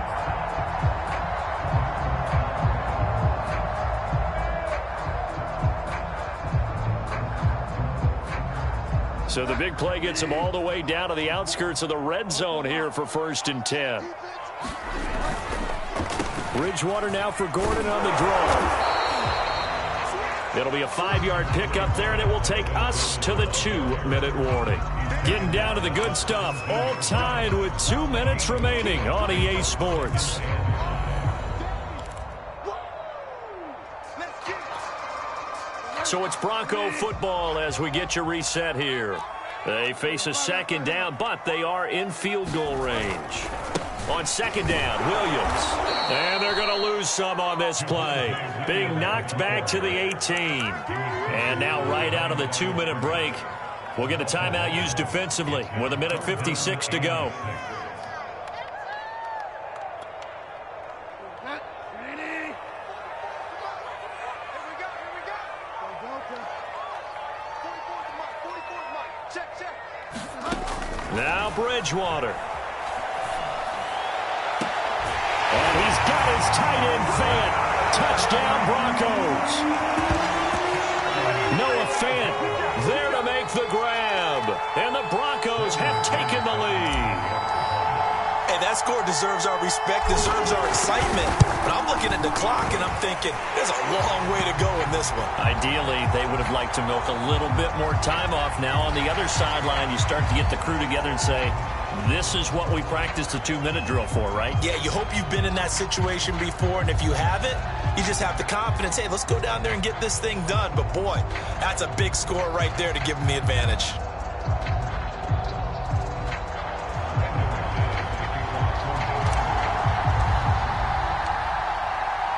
So the big play gets him all the way down to the outskirts of the red zone here for 1st and 10. Bridgewater now for Gordon on the draw. It'll be a 5-yard pickup there, and it will take us to the 2-minute warning. Getting down to the good stuff, all tied with 2 minutes remaining on EA Sports. So it's Bronco football as we get you reset here. They face a 2nd down, but they are in field goal range. On 2nd down, Williams. And they're going to lose some on this play. Being knocked back to the 18. And now right out of the 2-minute break, we'll get a timeout used defensively with 1:56 to go. Now Bridgewater. And he's got his tight end, Fant. Touchdown, Broncos. Noah Fant there to make the grab. And the Broncos have taken the lead. Hey, that score deserves our respect, deserves our excitement. But I'm looking at the clock, and I'm thinking, there's a long way to go in this one. Ideally, they would have liked to milk a little bit more time off. Now on the other sideline, you start to get the crew together and say, this is what we practiced the 2-minute drill for, right? Yeah, you hope you've been in that situation before, and if you haven't, you just have the confidence, hey, let's go down there and get this thing done. But, boy, that's a big score right there to give them the advantage.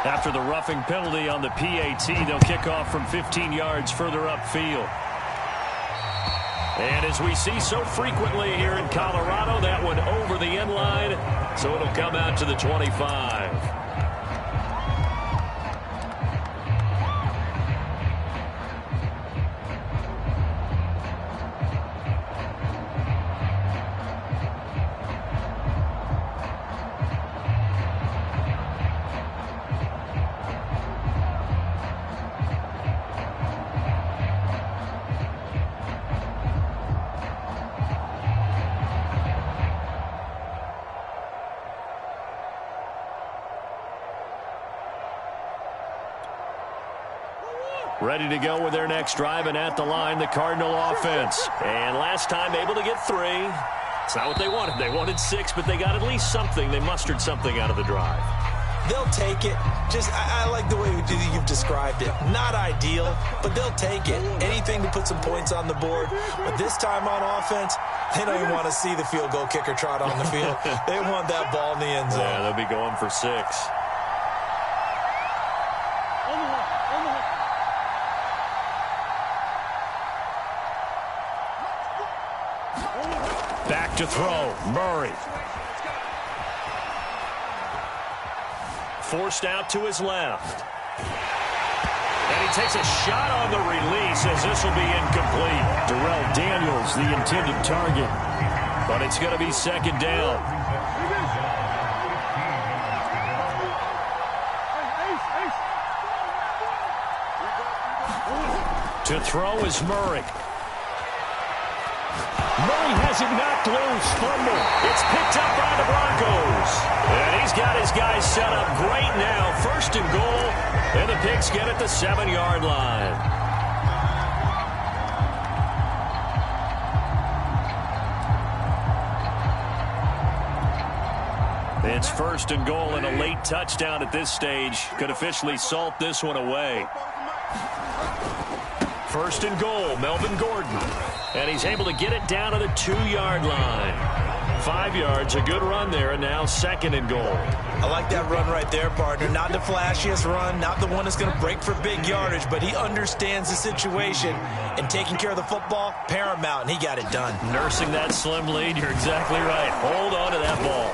After the roughing penalty on the PAT, they'll kick off from 15 yards further upfield. And as we see so frequently here in Colorado, that one over the end line, so it'll come out to the 25. Ready to go with their next drive, and at the line, the Cardinal offense. And last time able to get 3. It's not what they wanted. They wanted 6, but they got at least something. They mustered something out of the drive. They'll take it. I like the way you've described it. Not ideal, but they'll take it. Anything to put some points on the board. But this time on offense, they don't even want to see the field goal kicker trot on the field. They want that ball in the end zone. Yeah, they'll be going for 6. Back to throw, Murray. Forced out to his left. And he takes a shot on the release as this will be incomplete. Darrell Daniels, the intended target. But it's going to be second down. To throw is Murray. Murray has it knocked loose. Fumble. It's picked up by the Broncos. And he's got his guys set up great now. First and goal. And the Pigs get at the 7-yard line. It's first and goal, and a late touchdown at this stage could officially salt this one away. First and goal, Melvin Gordon. And he's able to get it down to the 2-yard line. 5 yards, a good run there, and now second and goal. I like that run right there, partner. Not the flashiest run, not the one that's going to break for big yardage, but he understands the situation, and taking care of the football, paramount, and he got it done. Nursing that slim lead, you're exactly right. Hold on to that ball.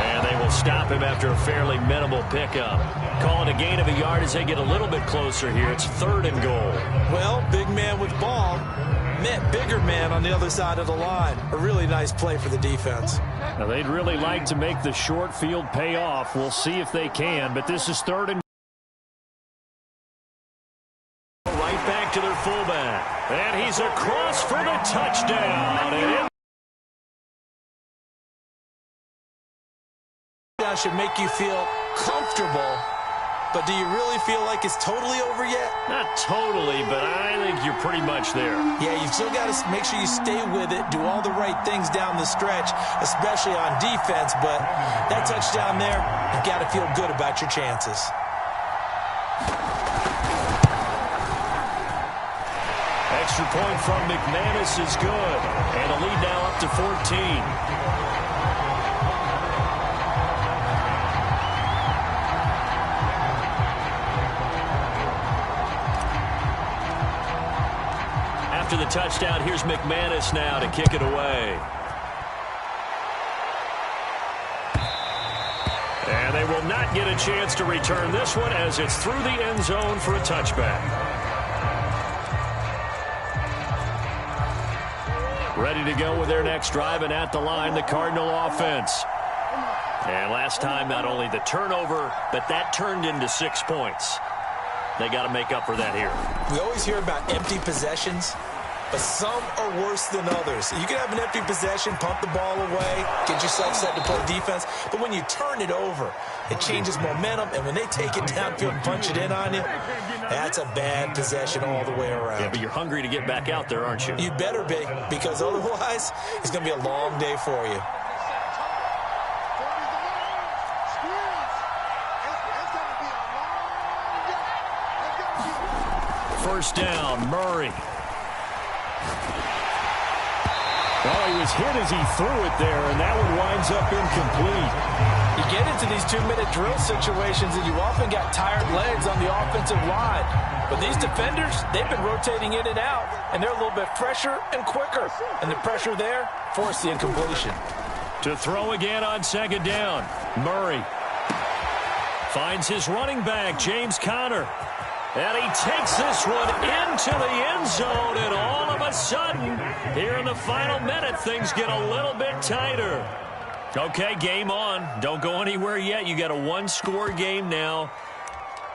And they will stop him after a fairly minimal pickup. Calling a gain of a yard as they get a little bit closer here. It's third and goal. Well, big man with ball. Bigger man on the other side of the line. A really nice play for the defense. Now, they'd really like to make the short field pay off. We'll see if they can, but this is third and right back to their fullback. And he's across for the touchdown. And it should make you feel comfortable. But do you really feel like it's totally over yet? not totally, but I think you're pretty much there. Yeah, you've still got to make sure you stay with it, do all the right things down the stretch, especially on defense. But that touchdown there, you've got to feel good about your chances. Extra point from McManus is good. And the lead now up to 14. After the touchdown, here's McManus now to kick it away. And they will not get a chance to return this one as it's through the end zone for a touchback. Ready to go with their next drive, and at the line, the Cardinal offense. And last time, not only the turnover, but that turned into 6 points. They got to make up for that here. We always hear about empty possessions, but some are worse than others. You can have an empty possession, pump the ball away, get yourself set to play defense, but when you turn it over, it changes momentum, and when they take it downfield and punch it in on you, that's a bad possession all the way around. Yeah, but you're hungry to get back out there, aren't you? You better be, because otherwise, it's going to be a long day for you. First down, Murray. Oh, he was hit as he threw it there, and that one winds up incomplete. You get into these 2-minute drill situations, and you often got tired legs on the offensive line. But these defenders, they've been rotating in and out, and they're a little bit fresher and quicker. And the pressure there forced the incompletion. To throw again on second down, Murray finds his running back, James Conner. And he takes this one into the end zone, and all of a sudden, here in the final minute, things get a little bit tighter. Okay, game on. Don't go anywhere yet. You got a one-score game now.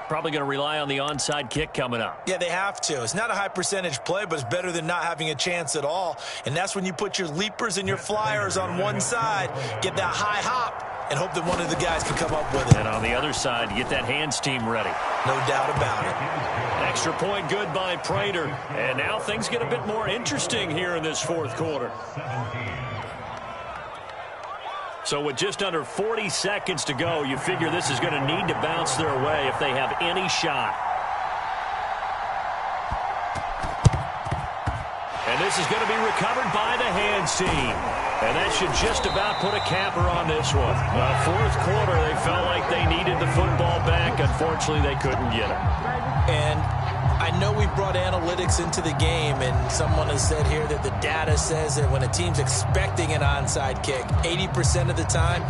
Probably going to rely on the onside kick coming up. Yeah, they have to. It's not a high-percentage play, but it's better than not having a chance at all. And that's when you put your leapers and your flyers on one side, get that high hop, and hope that one of the guys can come up with it. And on the other side, get that hands team ready. No doubt about it. Extra point good by Prater. And now things get a bit more interesting here in this fourth quarter. So with just under 40 seconds to go, you figure this is going to need to bounce their way if they have any shot. And this is going to be recovered by the hands team. And that should just about put a capper on this one. Fourth quarter, they felt like they needed the football back. Unfortunately, they couldn't get it. And I know we brought analytics into the game, and someone has said here that the data says that when a team's expecting an onside kick, 80% of the time,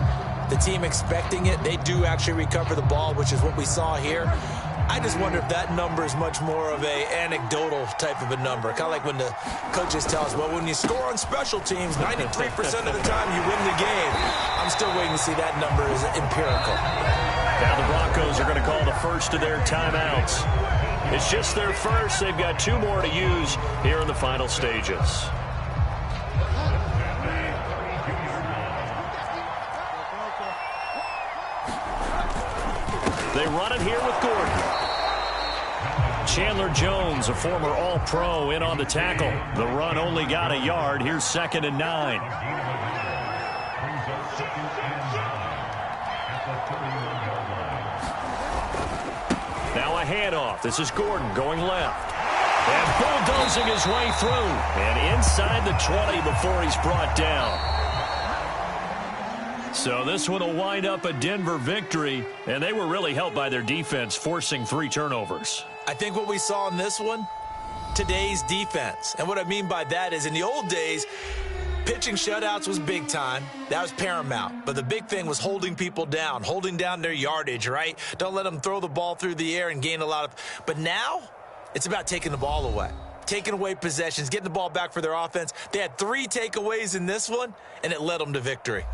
the team expecting it, they do actually recover the ball, which is what we saw here. I just wonder if that number is much more of a anecdotal type of a number. Kind of like when the coaches tell us, well, when you score on special teams, 93% of the time you win the game. I'm still waiting to see that number is empirical. Now the Broncos are going to call the first of their timeouts. It's just their first. They've got two more to use here in the final stages. They run it here with Gordon. Chandler Jones, a former All-Pro, in on the tackle. The run only got a yard. Here's 2nd and 9. Now a handoff. This is Gordon going left. And bulldozing his way through. And inside the 20 before he's brought down. So this one will wind up a Denver victory, and they were really helped by their defense forcing 3 turnovers. I think what we saw in this one, today's defense. And what I mean by that is in the old days, pitching shutouts was big time. That was paramount. But the big thing was holding people down, holding down their yardage, right? Don't let them throw the ball through the air and gain a lot of. But now it's about taking the ball away. Taking away possessions, getting the ball back for their offense. They had 3 takeaways in this one, and it led them to victory.